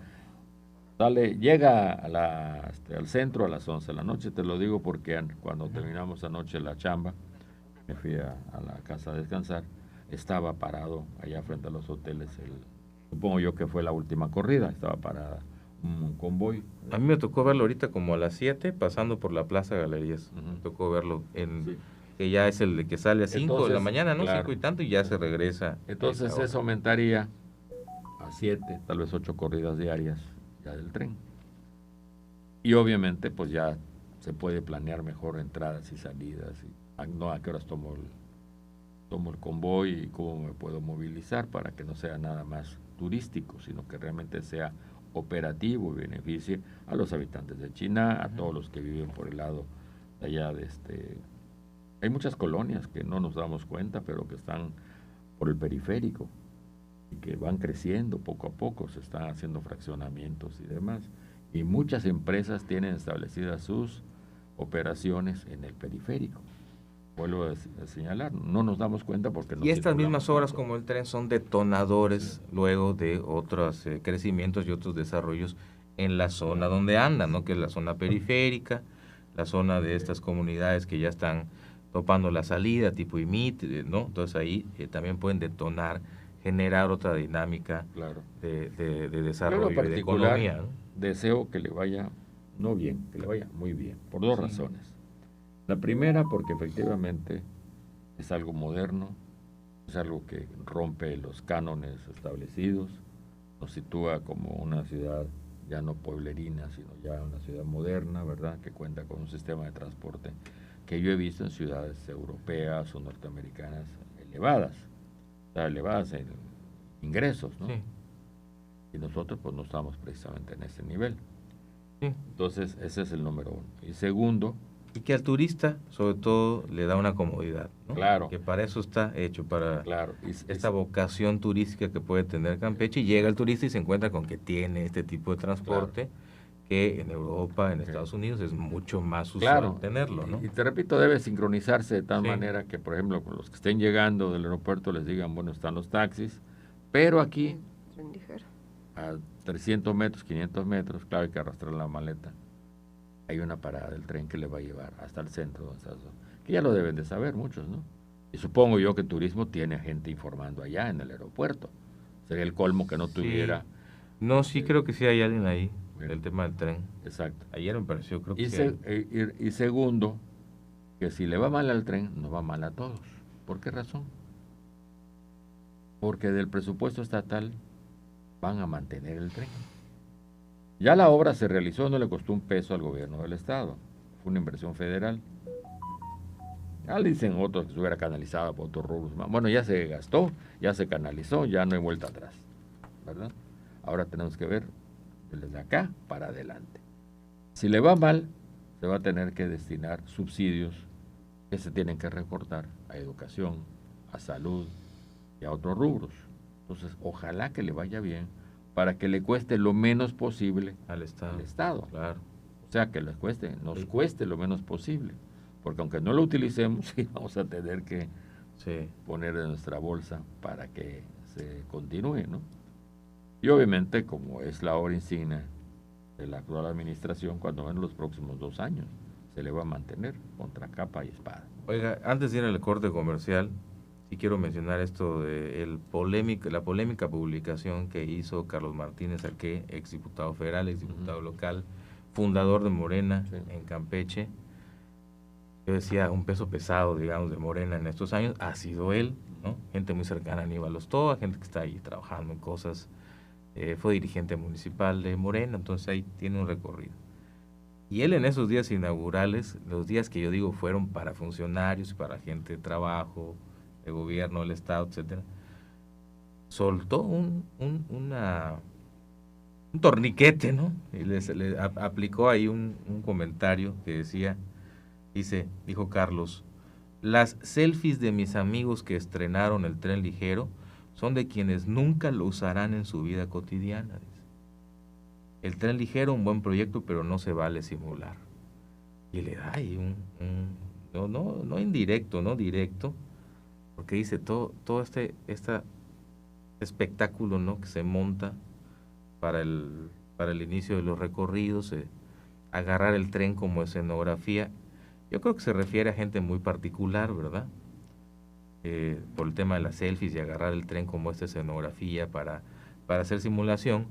llega al centro a las 11 de la noche. Te lo digo porque cuando terminamos anoche la chamba, me fui a la casa a descansar. Estaba parado allá frente a los hoteles. Supongo yo que fue la última corrida. Estaba parada un convoy. A mí me tocó verlo ahorita como a las 7, pasando por la Plaza Galerías. Me tocó verlo que ya es el de que sale a 5 de la mañana, ¿no? Claro. 5 y tanto, y ya se regresa. Entonces eso aumentaría a 7, tal vez 8 corridas diarias ya del tren. Y obviamente pues ya se puede planear mejor entradas y salidas. A qué horas tomo el convoy y cómo me puedo movilizar para que no sea nada más turístico, sino que realmente sea operativo y beneficie a los habitantes de China, a todos los que viven por el lado de allá de Hay muchas colonias que no nos damos cuenta, pero que están por el periférico y que van creciendo poco a poco, se están haciendo fraccionamientos y demás. Y muchas empresas tienen establecidas sus operaciones en el periférico. Vuelvo a señalar, no nos damos cuenta porque no. Y estas mismas obras como el tren son detonadores luego de otros crecimientos y otros desarrollos en la zona donde andan, ¿no? Que es la zona periférica, la zona de estas comunidades que ya están topando la salida, tipo IMIT, ¿no? Entonces ahí también pueden detonar, generar otra dinámica de desarrollo y de economía, ¿no? Deseo que le vaya, no bien, que le vaya muy bien, por dos razones. La primera, porque efectivamente es algo moderno, es algo que rompe los cánones establecidos, nos sitúa como una ciudad ya no pueblerina, sino ya una ciudad moderna, ¿verdad?, que cuenta con un sistema de transporte que yo he visto en ciudades europeas o norteamericanas elevadas en ingresos, ¿no? Sí. Y nosotros pues no estamos precisamente en ese nivel. Sí. Entonces, ese es el número uno. Y segundo... Y que al turista, sobre todo, le da una comodidad, ¿no? Claro. Que para eso está hecho, para esta vocación turística que puede tener Campeche. Y llega el turista y se encuentra con que tiene este tipo de transporte, que en Europa, en Estados Unidos, es mucho más usual tenerlo, ¿no? Y te repito, debe sincronizarse de tal manera que, por ejemplo, con los que estén llegando del aeropuerto les digan, bueno, están los taxis, Pero aquí, Tren ligero. a 300 metros, 500 metros, claro, hay que arrastrar la maleta. Hay una parada del tren que le va a llevar hasta el centro, donde está, que ya lo deben de saber muchos, ¿no? Y supongo yo que turismo tiene gente informando allá en el aeropuerto. Sería el colmo que no tuviera. No, sí creo que sí hay alguien ahí, Bueno. del tema del tren. Exacto. Ayer me pareció, creo que Y, sí. y segundo, que si le va mal al tren, nos va mal a todos. ¿Por qué razón? Porque del presupuesto estatal van a mantener el tren. Ya la obra se realizó, no le costó un peso al gobierno del estado. Fue una inversión federal. Ya le dicen otros que se hubiera canalizado por otros rubros. Bueno, ya se gastó, ya se canalizó, ya no hay vuelta atrás, ¿verdad? Ahora tenemos que ver desde acá para adelante. Si le va mal, se va a tener que destinar subsidios que se tienen que recortar a educación, a salud y a otros rubros. Entonces, ojalá que le vaya bien para que le cueste lo menos posible al Estado. al Estado. Claro. O sea, que nos cueste lo menos posible. Porque aunque no lo utilicemos, sí vamos a tener que poner en nuestra bolsa para que se continúe, ¿no? Y obviamente, como es la obra insignia de la actual administración, cuando menos los próximos 2 años, se le va a mantener contra capa y espada. Oiga, antes de ir al corte comercial, sí quiero mencionar esto de la polémica publicación que hizo Carlos Martínez Aque, exdiputado federal, exdiputado local, fundador de Morena en Campeche. Yo decía, un peso pesado, digamos, de Morena en estos años ha sido él, ¿no? Gente muy cercana a Aníbal Ostoa, gente que está ahí trabajando en cosas. Fue dirigente municipal de Morena, entonces ahí tiene un recorrido. Y él en esos días inaugurales, los días que yo digo fueron para funcionarios, para gente de trabajo, de gobierno, del Estado, etcétera, soltó un torniquete, ¿no? Y le aplicó ahí un comentario que dijo Carlos: las selfies de mis amigos que estrenaron el tren ligero son de quienes nunca lo usarán en su vida cotidiana. El tren ligero, un buen proyecto, pero no se vale simular. Y le da ahí no indirecto, no directo, porque dice todo este espectáculo, ¿no?, que se monta para el inicio de los recorridos, agarrar el tren como escenografía. Yo creo que se refiere a gente muy particular, ¿verdad? Por el tema de las selfies y agarrar el tren como esta escenografía para hacer simulación,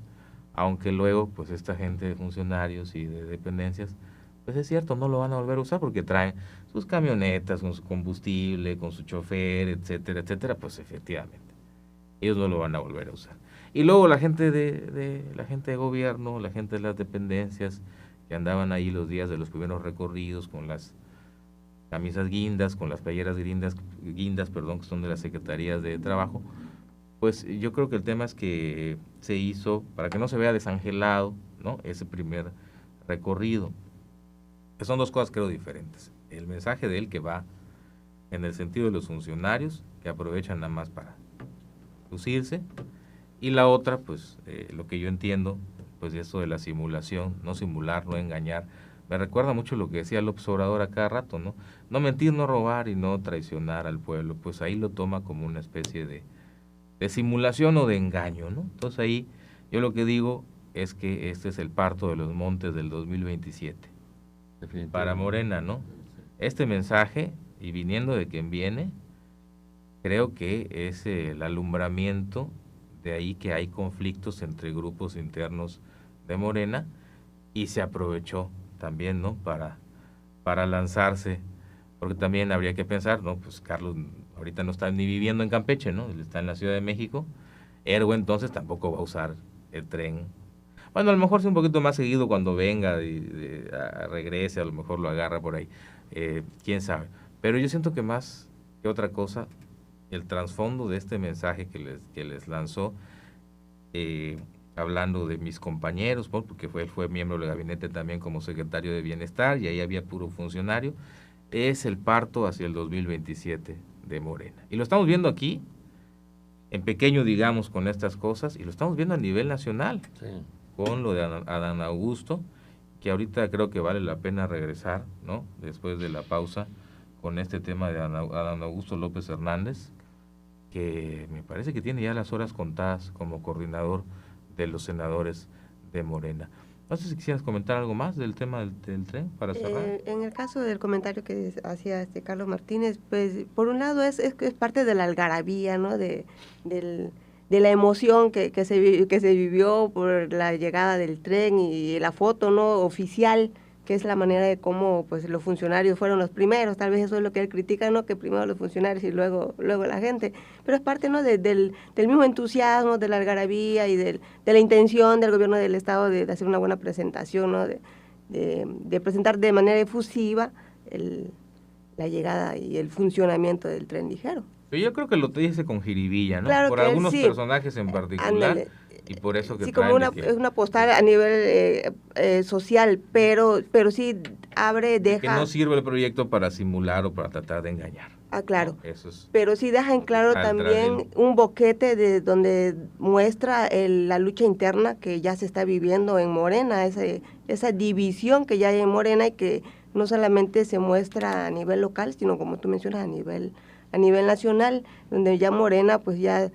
aunque luego pues esta gente de funcionarios y de dependencias, pues es cierto, no lo van a volver a usar porque traen sus camionetas con su combustible, con su chofer, etcétera, etcétera. Pues efectivamente, ellos no lo van a volver a usar. Y luego la gente de gobierno, la gente de las dependencias que andaban ahí los días de los primeros recorridos con las camisas guindas, con las playeras guindas, que son de las secretarías de trabajo, pues yo creo que el tema es que se hizo para que no se vea desangelado, ¿no?, ese primer recorrido. Que son dos cosas, creo, diferentes. El mensaje de él, que va en el sentido de los funcionarios, que aprovechan nada más para lucirse, y la otra, pues, lo que yo entiendo, pues, de eso de la simulación, no simular, no engañar. Me recuerda mucho lo que decía López Obrador a cada rato, ¿no? No mentir, no robar y no traicionar al pueblo. Pues ahí lo toma como una especie de simulación o de engaño, ¿no? Entonces ahí yo lo que digo es que este es el parto de los montes del 2027 para Morena, ¿no? Este mensaje, y viniendo de quien viene, creo que es el alumbramiento de ahí que hay conflictos entre grupos internos de Morena, y se aprovechó también, ¿no?, para lanzarse, porque también habría que pensar, ¿no?, pues Carlos ahorita no está ni viviendo en Campeche, ¿no?, él está en la Ciudad de México. Ergo entonces tampoco va a usar el tren. Bueno, a lo mejor sí un poquito más seguido cuando venga regrese, a lo mejor lo agarra por ahí, quién sabe. Pero yo siento que más que otra cosa, el trasfondo de este mensaje que les lanzó, hablando de mis compañeros, porque él fue miembro del gabinete también como secretario de Bienestar, y ahí había puro funcionario, es el parto hacia el 2027 de Morena. Y lo estamos viendo aquí, en pequeño, digamos, con estas cosas, y lo estamos viendo a nivel nacional, sí, con lo de Adán Augusto, que ahorita creo que vale la pena regresar, ¿no?, después de la pausa, con este tema de Adán Augusto López Hernández, que me parece que tiene ya las horas contadas como coordinador de los senadores de Morena. No sé si quisieras comentar algo más del tema del tren para cerrar. En el caso del comentario que hacía Carlos Martínez, pues por un lado es parte de la algarabía, ¿no? De la emoción que se vivió por la llegada del tren y la foto, ¿no? Oficial, que es la manera de cómo pues los funcionarios fueron los primeros. Tal vez eso es lo que él critica, ¿no? Que primero los funcionarios y luego la gente. Pero es parte, ¿no? del mismo entusiasmo, de la algarabía y de la intención del gobierno del Estado de hacer una buena presentación, ¿no? De presentar de manera efusiva la llegada y el funcionamiento del tren ligero. Pero yo creo que lo dice con jiribilla, ¿no? Claro, por que algunos sí, personajes en particular. Ándale. Y por eso que sí, como es una postal a nivel social, pero sí deja... Que no sirve el proyecto para simular o para tratar de engañar. Ah, claro. ¿No? Eso es, pero sí deja en claro también un boquete de donde muestra la lucha interna que ya se está viviendo en Morena, esa división que ya hay en Morena y que no solamente se muestra a nivel local, sino como tú mencionas a nivel nacional, donde ya Morena pues ya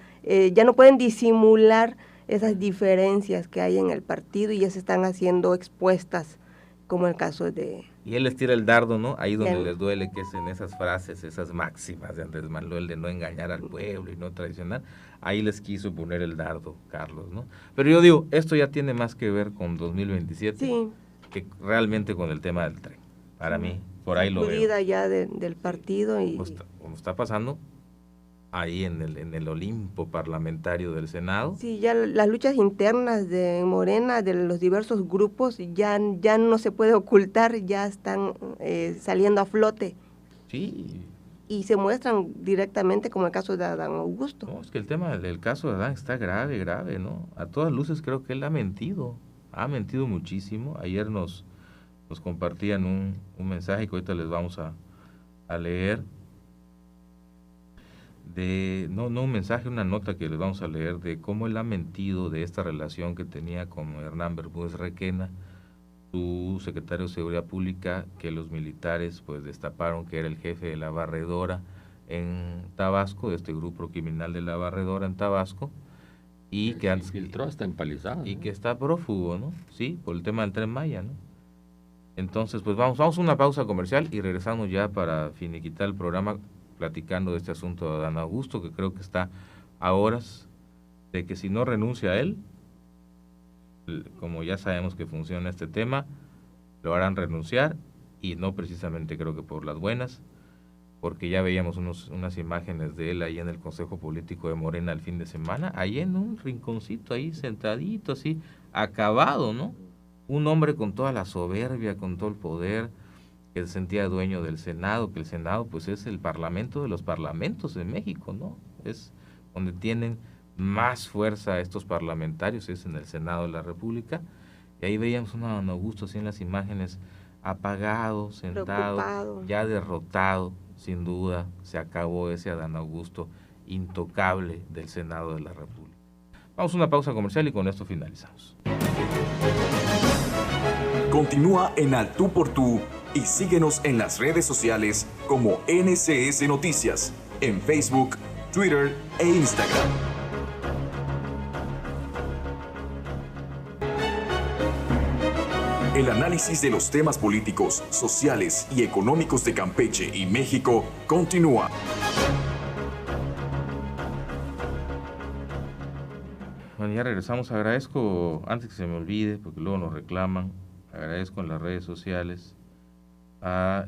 no pueden disimular esas diferencias que hay en el partido y ya se están haciendo expuestas, como el caso de... Y él les tira el dardo, ¿no? Ahí donde les duele, que es en esas frases, esas máximas de Andrés Manuel de no engañar al pueblo y no traicionar. Ahí les quiso poner el dardo, Carlos, ¿no? Pero yo digo, esto ya tiene más que ver con 2027 sí, que realmente con el tema del tren. Para mí, por ahí lo veo. ya del partido y... Como está pasando ahí en el Olimpo parlamentario del Senado. Sí, ya las luchas internas de Morena, de los diversos grupos, ya no se puede ocultar, ya están saliendo a flote. Sí. Y se muestran directamente, como el caso de Adán Augusto. No, es que el tema del caso de Adán está grave, ¿no? A todas luces creo que él ha mentido muchísimo. Ayer nos compartían un mensaje que ahorita les vamos a leer. No un mensaje, una nota que les vamos a leer de cómo él ha mentido de esta relación que tenía con Hernán Bermúdez Requena, su secretario de Seguridad Pública, que los militares pues destaparon que era el jefe de la Barredora en Tabasco, de este grupo criminal de la Barredora en Tabasco, y que antes filtró hasta empalizado, y ¿no? que está prófugo, ¿no? Sí, por el tema del Tren Maya, ¿no? Entonces, pues vamos a una pausa comercial y regresamos ya para finiquitar el programa platicando de este asunto de Adán Augusto, que creo que está a horas de que si no renuncia a él, como ya sabemos que funciona este tema, lo harán renunciar, y no precisamente creo que por las buenas, porque ya veíamos unas imágenes de él ahí en el Consejo Político de Morena el fin de semana, ahí en un rinconcito, ahí sentadito, así, acabado, ¿no? Un hombre con toda la soberbia, con todo el poder, que se sentía dueño del Senado, que el Senado pues es el parlamento de los parlamentos de México, ¿no? Es donde tienen más fuerza estos parlamentarios, es en el Senado de la República, y ahí veíamos a Adán Augusto así en las imágenes, apagado, sentado, preocupado, ya derrotado, sin duda, se acabó ese Adán Augusto intocable del Senado de la República. Vamos a una pausa comercial y con esto finalizamos. Continúa en Al Tú por Tú y síguenos en las redes sociales como NCS Noticias, en Facebook, Twitter e Instagram. El análisis de los temas políticos, sociales y económicos de Campeche y México continúa. Bueno, ya regresamos. Agradezco, antes que se me olvide, porque luego nos reclaman, agradezco en las redes sociales a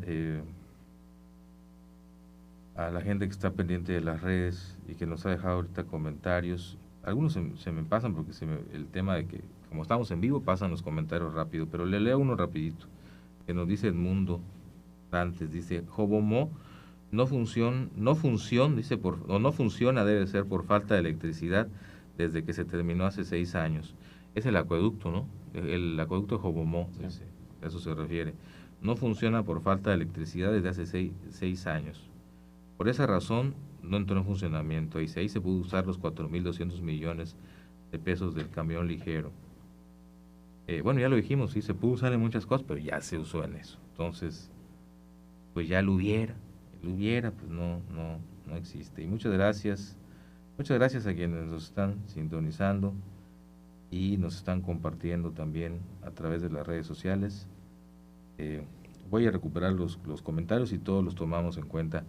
la gente que está pendiente de las redes y que nos ha dejado ahorita comentarios. Algunos se me pasan porque el tema de que, como estamos en vivo, pasan los comentarios rápido, pero le leo uno rapidito, que nos dice Edmundo antes, dice, Jobomó no funciona, debe ser por falta de electricidad desde que se terminó hace 6 años. Es el acueducto, ¿no? El acueducto de Jobomó, sí. A eso se refiere. No funciona por falta de electricidad desde hace 6 años. Por esa razón no entró en funcionamiento, y ahí se pudo usar los 4.200 millones de pesos del camión ligero. Bueno, ya lo dijimos, sí, se pudo usar en muchas cosas, pero ya se usó en eso. Entonces, pues ya lo hubiera, pues no existe. Y muchas gracias Muchas gracias a quienes nos están sintonizando y nos están compartiendo también a través de las redes sociales. Voy a recuperar los comentarios y todos los tomamos en cuenta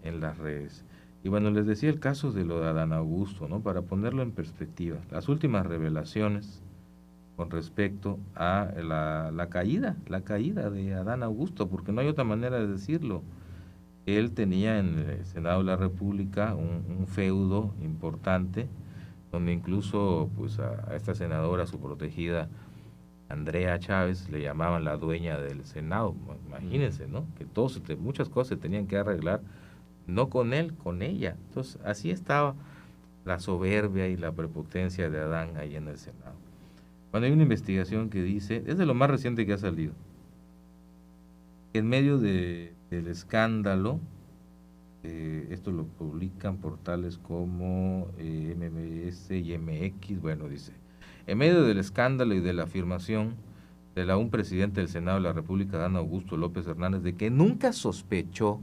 en las redes. Y bueno, les decía el caso de lo de Adán Augusto, ¿no? Para ponerlo en perspectiva, las últimas revelaciones con respecto a la caída de Adán Augusto, porque no hay otra manera de decirlo. Él tenía en el Senado de la República un feudo importante, donde incluso pues a esta senadora, su protegida Andrea Chávez, le llamaban la dueña del Senado. Imagínense, ¿no? Que muchas cosas se tenían que arreglar, no con él, con ella. Entonces, así estaba la soberbia y la prepotencia de Adán ahí en el Senado. Cuando hay una investigación que dice, es de lo más reciente que ha salido, en medio del escándalo, esto lo publican portales como MMS y MX, bueno, dice, en medio del escándalo y de la afirmación del aún presidente del Senado de la República, Adán Augusto López Hernández, de que nunca sospechó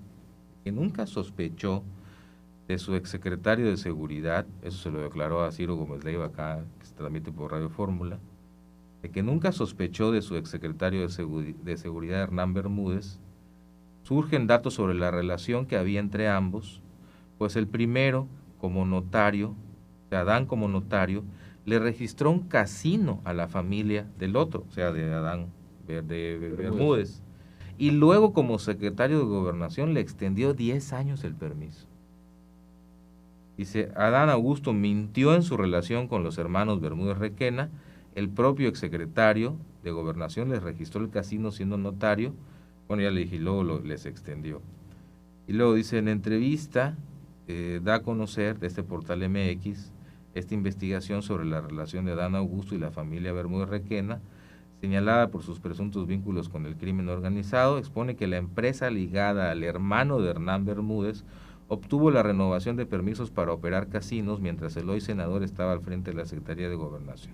de su exsecretario de Seguridad, eso se lo declaró a Ciro Gómez Leiva acá, que se transmite por Radio Fórmula, de que nunca sospechó de su exsecretario de Seguridad, Hernán Bermúdez, surgen datos sobre la relación que había entre ambos, pues el primero, como notario, o sea, Adán como notario, le registró un casino a la familia del otro, o sea, de Adán de Bermúdez, y luego como secretario de Gobernación le extendió 10 años el permiso. Dice, Adán Augusto mintió en su relación con los hermanos Bermúdez Requena, el propio exsecretario de Gobernación les registró el casino siendo notario, bueno, ya le dije, y luego les extendió. Y luego dice, en entrevista, da a conocer de este portal MX, esta investigación sobre la relación de Adán Augusto y la familia Bermúdez Requena, señalada por sus presuntos vínculos con el crimen organizado, expone que la empresa ligada al hermano de Hernán Bermúdez obtuvo la renovación de permisos para operar casinos mientras el hoy senador estaba al frente de la Secretaría de Gobernación.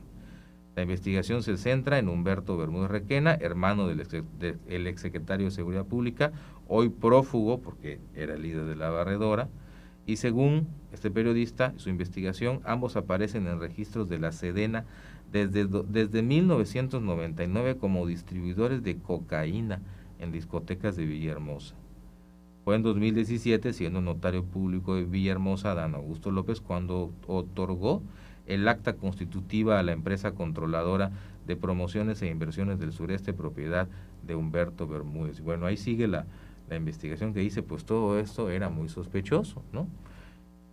La investigación se centra en Humberto Bermúdez Requena, hermano del exsecretario de Seguridad Pública, hoy prófugo porque era el líder de la barredora, y según este periodista, su investigación, ambos aparecen en registros de la Sedena desde 1999 como distribuidores de cocaína en discotecas de Villahermosa. Fue en 2017, siendo notario público de Villahermosa, Adán Augusto López, cuando otorgó el acta constitutiva a la empresa controladora de promociones e inversiones del sureste, propiedad de Humberto Bermúdez. Bueno, ahí sigue la investigación que dice, pues todo esto era muy sospechoso, ¿no?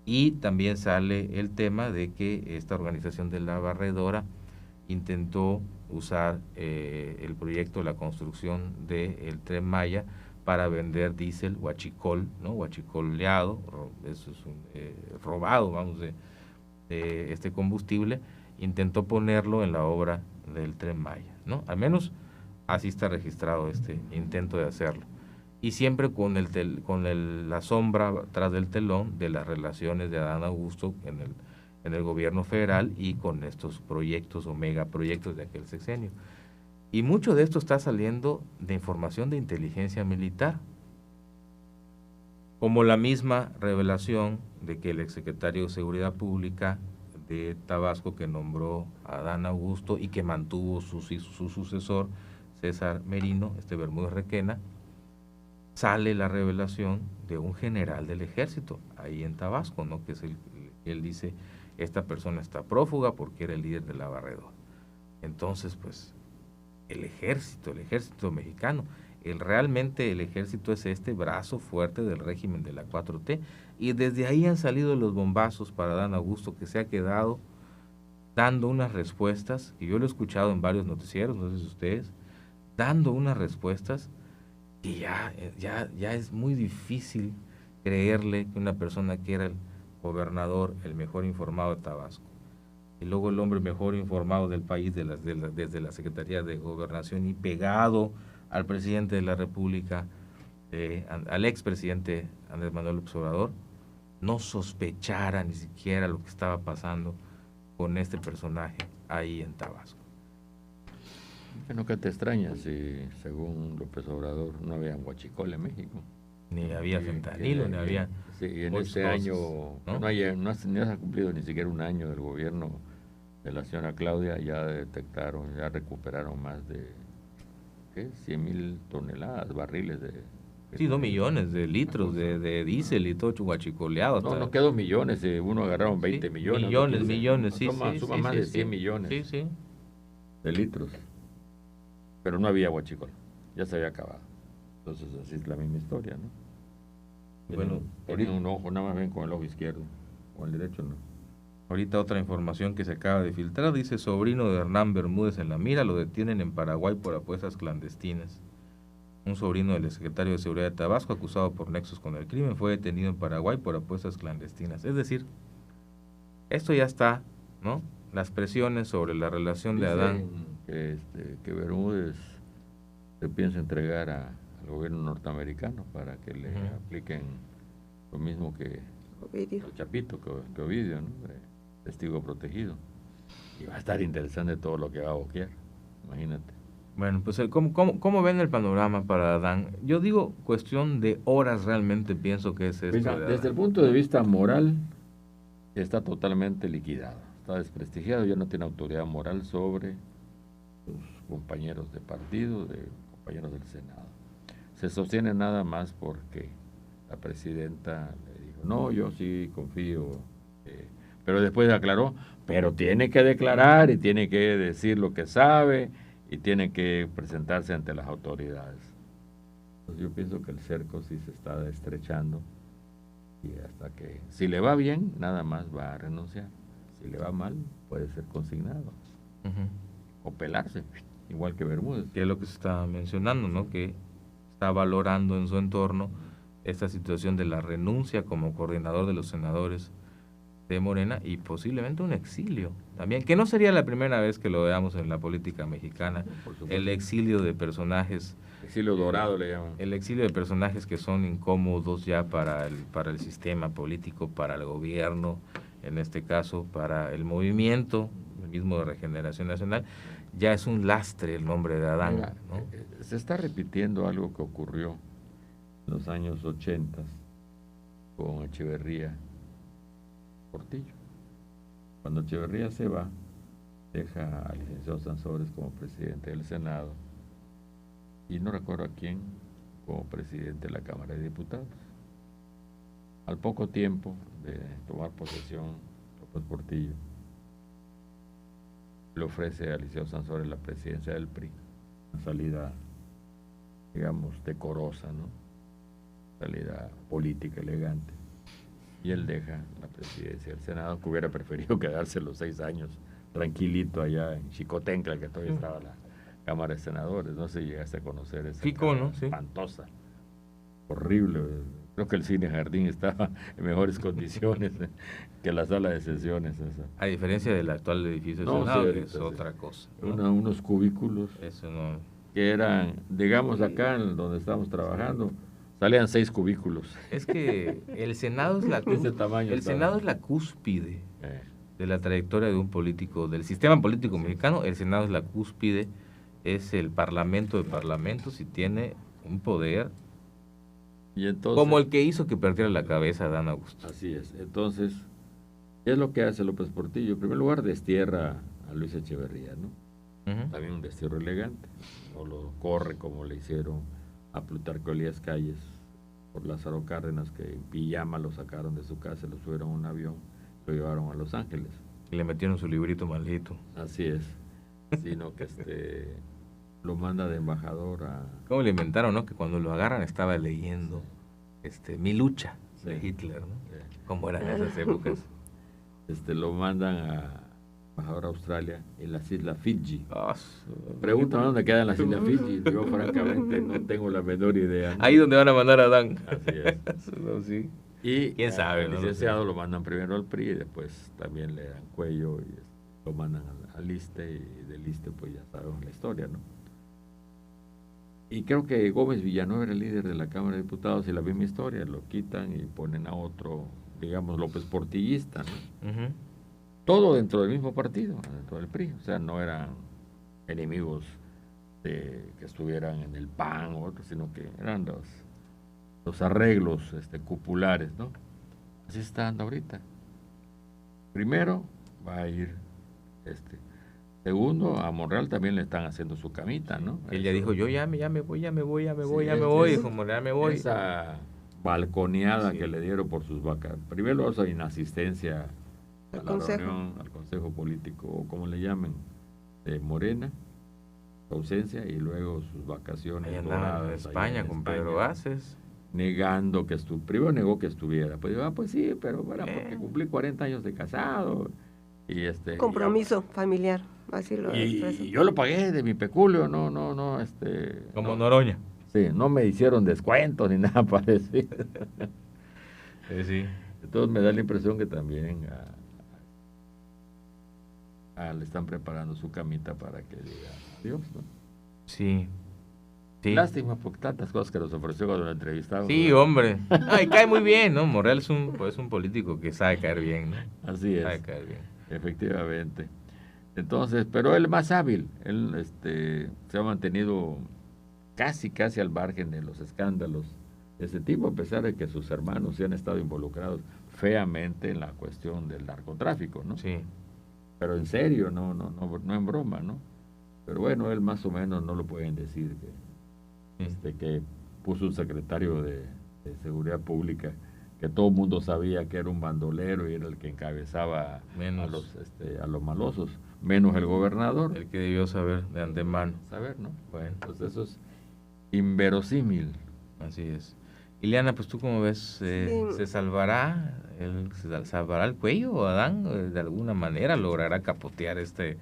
Y también sale el tema de que esta organización de la barredora intentó usar el proyecto de la construcción del Tren Maya para vender diésel huachicol, ¿no? Huachicoleado, eso es robado, vamos, de este combustible, intentó ponerlo en la obra del Tren Maya, ¿no? Al menos así está registrado este intento de hacerlo. Y siempre con la sombra tras del telón de las relaciones de Adán Augusto en el gobierno federal y con estos proyectos o megaproyectos de aquel sexenio. Y mucho de esto está saliendo de información de inteligencia militar, como la misma revelación de que el exsecretario de Seguridad Pública de Tabasco, que nombró a Adán Augusto y que mantuvo su sucesor, César Merino, Bermúdez Requena, sale la revelación de un general del ejército ahí en Tabasco, ¿no? Que es él dice, esta persona está prófuga porque era el líder de la barredora. Entonces, pues, el ejército mexicano, realmente el ejército es este brazo fuerte del régimen de la 4T, y desde ahí han salido los bombazos para Adán Augusto, que se ha quedado dando unas respuestas, y yo lo he escuchado en varios noticieros, no sé si ustedes, dando unas respuestas que ya es muy difícil creerle que una persona que era el gobernador, el mejor informado de Tabasco, y luego el hombre mejor informado del país desde la Secretaría de Gobernación y pegado al presidente de la República, al expresidente Andrés Manuel López Obrador, no sospechara ni siquiera lo que estaba pasando con este personaje ahí en Tabasco. Bueno, ¿qué te extraña si, según López Obrador, no había huachicol en México? Ni había fentanilo, ni había Sí, en este año no se ha cumplido ni siquiera un año del gobierno de la señora Claudia, ya detectaron, ya recuperaron más de 100,000 toneladas, barriles de... Sí, 2 millones de litros de diésel y todo guachicoleado. No quedó millones, uno agarraron 20 millones. Millones, sí, suma más de 100 millones de litros. Pero no había huachicol, ya se había acabado. Entonces así es la misma historia, ¿no? Bueno, tienen un ojo, nada más ven con el ojo izquierdo, con el derecho no. Ahorita otra información que se acaba de filtrar, dice sobrino de Hernán Bermúdez en la mira, lo detienen en Paraguay por apuestas clandestinas. Un sobrino del secretario de Seguridad de Tabasco, acusado por nexos con el crimen, fue detenido en Paraguay por apuestas clandestinas. Es decir, esto ya está, ¿no? Las presiones sobre la relación de Adán. Que Bermúdez se piensa entregar al gobierno norteamericano para que le apliquen lo mismo que Ovidio. el Chapito, que Ovidio, ¿no? Testigo protegido. Y va a estar interesante todo lo que va a boquear, imagínate. Bueno, pues ¿cómo ven el panorama para Adán? Yo digo cuestión de horas, realmente pienso que es esto. Mira, desde el punto de vista moral, está totalmente liquidado, está desprestigiado, ya no tiene autoridad moral sobre sus compañeros de partido, de compañeros del Senado. Se sostiene nada más porque la presidenta le dijo, no, yo sí confío, pero después aclaró, pero tiene que declarar y tiene que decir lo que sabe, y tiene que presentarse ante las autoridades. Entonces yo pienso que el cerco sí se está estrechando y hasta que, si le va bien, nada más va a renunciar. Si le va mal, puede ser consignado o pelarse, igual que Bermúdez. Que es lo que se está mencionando, ¿no? Que está valorando en su entorno esta situación de la renuncia como coordinador de los senadores de Morena y posiblemente un exilio también, que no sería la primera vez que lo veamos en la política mexicana, el exilio de personajes. Exilio dorado le llaman. El exilio de personajes que son incómodos ya para el sistema político, para el gobierno, en este caso para el movimiento, el mismo de Regeneración Nacional, ya es un lastre el nombre de Adán. Mira, ¿no? Se está repitiendo algo que ocurrió en los años 80 con Echeverría Portillo. Cuando Echeverría se va, deja al licenciado Sansores como presidente del Senado y no recuerdo a quién como presidente de la Cámara de Diputados. Al poco tiempo de tomar posesión, López Portillo le ofrece al licenciado Sansores la presidencia del PRI, una salida, digamos, decorosa, ¿no? Salida política elegante. Y él deja la presidencia del Senado, que hubiera preferido quedarse los 6 años tranquilito allá en Chicotencla, que todavía estaba la Cámara de Senadores. No sé si llegaste a conocer esa Fico, ¿no? Sí. Espantosa, horrible. Creo que el Cine Jardín estaba en mejores condiciones que la sala de sesiones esa. A diferencia del actual edificio del Senado, sí, que es otra cosa, ¿no? Unos cubículos eso no, que eran, digamos, acá en donde estábamos trabajando, salían 6 cubículos. Es que el Senado es la Senado es la cúspide de la trayectoria de un político, del sistema político mexicano. El Senado es la cúspide, es el parlamento de parlamentos y tiene un poder y entonces, como el que hizo que perdiera la cabeza a Dan Augusto. Así es. Entonces, ¿qué es lo que hace López Portillo? En primer lugar, destierra a Luis Echeverría, ¿no? También un destierro elegante. No lo corre como le hicieron a Plutarco Elías Calles por Lázaro Cárdenas, que en pijama lo sacaron de su casa, lo subieron a un avión, lo llevaron a Los Ángeles. Y le metieron su librito maldito. Así es. Sino que lo manda de embajador a... ¿Cómo le inventaron, no? Que cuando lo agarran estaba leyendo Mi lucha de Hitler, ¿no? ¿Cómo eran esas épocas? Lo mandan a embajador a Australia en las Islas Fiji. Pregúntame dónde quedan las Islas Fiji. Yo francamente no tengo la menor idea. Ahí donde van a mandar a Adán. Así es. No, sí. Y quién sabe, el licenciado lo mandan primero al PRI y después también le dan cuello y lo mandan al ISSSTE, y del ISSSTE pues ya sabemos la historia, ¿no? Y creo que Gómez Villanueva era el líder de la Cámara de Diputados y la misma historia, lo quitan y ponen a otro, digamos, López Portillista, ¿no? Todo dentro del mismo partido, dentro del PRI, o sea, no eran enemigos que estuvieran en el PAN o otros, sino que eran los arreglos cupulares, ¿no? Así está dando ahorita. Primero va a ir Segundo, a Monreal también le están haciendo su camita, ¿no? Él ya dijo, yo ya me voy, dijo Monreal, me voy. Esa balconeada que le dieron por sus vacas. Primero esa inasistencia a la reunión, al Consejo Político, o como le llamen, de Morena, su ausencia, y luego sus vacaciones. Ahí andaba en España con Pedro Vázquez. Negando que primero negó que estuviera. Pues digo, pues sí, pero bueno, porque cumplí 40 años de casado. Y compromiso familiar, así lo expreso. Y yo lo pagué de mi peculio, no. Como Noroña. Sí, no me hicieron descuentos ni nada parecido. Sí. Entonces me da la impresión que también le están preparando su camita para que diga adiós, ¿no? Sí. Lástima por tantas cosas que nos ofreció cuando lo entrevistamos. Sí, ¿no? Hombre. Ay, cae muy bien, ¿no? Monreal es un político que sabe caer bien, ¿no? Así es. Sabe caer bien. Efectivamente. Entonces, pero él es más hábil. Él se ha mantenido casi al margen de los escándalos de ese tipo, a pesar de que sus hermanos sí han estado involucrados feamente en la cuestión del narcotráfico, ¿no? Sí. Pero en serio, no en broma, ¿no? Pero bueno, él más o menos no lo pueden decir que puso un secretario de Seguridad Pública que todo el mundo sabía que era un bandolero y era el que encabezaba a los malosos, menos el gobernador. El que debió saber de antemano. ¿no? Bueno, pues eso es inverosímil. Así es. Ileana, pues tú cómo ves, ¿se salvará el cuello, Adán? ¿De alguna manera logrará capotear este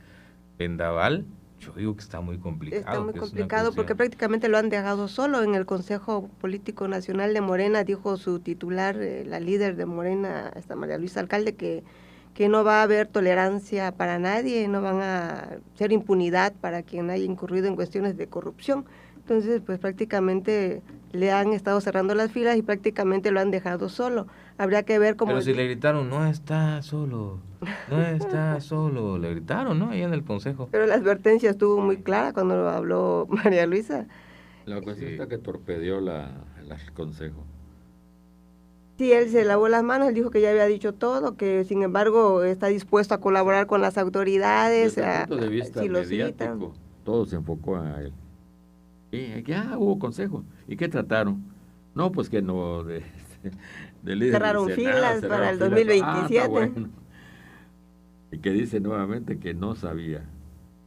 vendaval? Yo digo que está muy complicado. Está muy complicado porque prácticamente lo han dejado solo. En el Consejo Político Nacional de Morena dijo su titular, la líder de Morena, María Luisa Alcalde, que no va a haber tolerancia para nadie, no van a ser impunidad para quien haya incurrido en cuestiones de corrupción. Entonces, pues prácticamente le han estado cerrando las filas y prácticamente lo han dejado solo. Habría que ver cómo... Pero si le gritaron, no está solo, le gritaron, ¿no? Ahí en el consejo. Pero la advertencia estuvo muy clara cuando lo habló María Luisa. La cuestión está que torpedeó el consejo. Sí, él se lavó las manos, él dijo que ya había dicho todo, que sin embargo está dispuesto a colaborar con las autoridades. Desde el punto de vista mediático, todo se enfocó a él. Y ya hubo consejo. ¿Y qué trataron? No, pues que no... cerraron filas para el 2027. Bueno. Y que dice nuevamente que no sabía,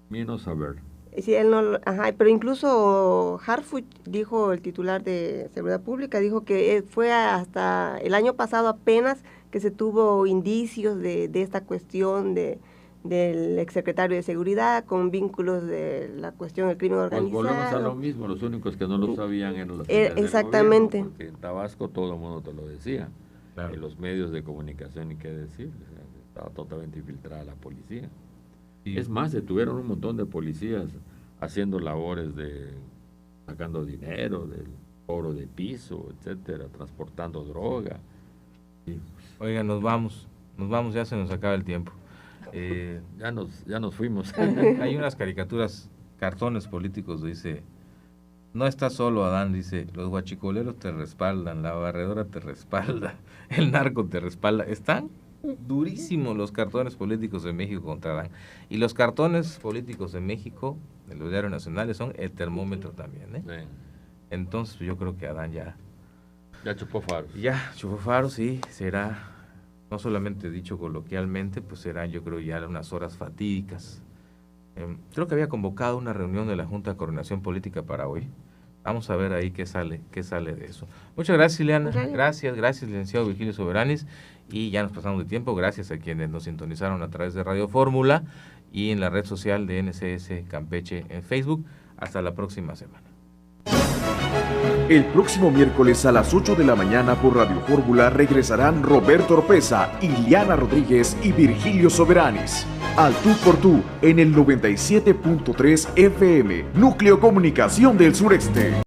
no saber. Sí, él no, pero incluso Harfuch dijo, el titular de Seguridad Pública, dijo que fue hasta el año pasado apenas que se tuvo indicios de esta cuestión del exsecretario de Seguridad con vínculos de la cuestión del crimen organizado. Pues volvemos a lo mismo, los únicos que no lo sabían eran los exactamente. Gobierno, porque en Tabasco todo el mundo te lo decía, claro. En los medios de comunicación, ni qué decir, estaba totalmente infiltrada la policía. Sí. Es más, detuvieron un montón de policías haciendo labores sacando dinero, del cobro de piso, etcétera, transportando droga. Y, oiga, nos vamos, ya se nos acaba el tiempo. Ya nos fuimos. Hay unas caricaturas, cartones políticos, dice, no estás solo, Adán, dice, los guachicoleros te respaldan, la barredora te respalda, el narco te respalda. Están durísimos los cartones políticos de México contra Adán. Y los cartones políticos de México, de los diarios nacionales, son el termómetro también, Sí. Entonces yo creo que Adán ya chupó faros. Ya chupó faros, sí, será... No solamente dicho coloquialmente, pues serán, yo creo, ya unas horas fatídicas. Creo que había convocado una reunión de la Junta de Coordinación Política para hoy. Vamos a ver ahí qué sale de eso. Muchas gracias, Ileana. Gracias, licenciado Virgilio Soberanis. Y ya nos pasamos de tiempo. Gracias a quienes nos sintonizaron a través de Radio Fórmula y en la red social de NCS Campeche en Facebook. Hasta la próxima semana. El próximo miércoles a las 8 de la mañana por Radio Fórmula regresarán Roberto Oropesa, Ileana Rodríguez y Virgilio Soberanis. Al tú por tú en el 97.3 FM, Núcleo Comunicación del Sureste.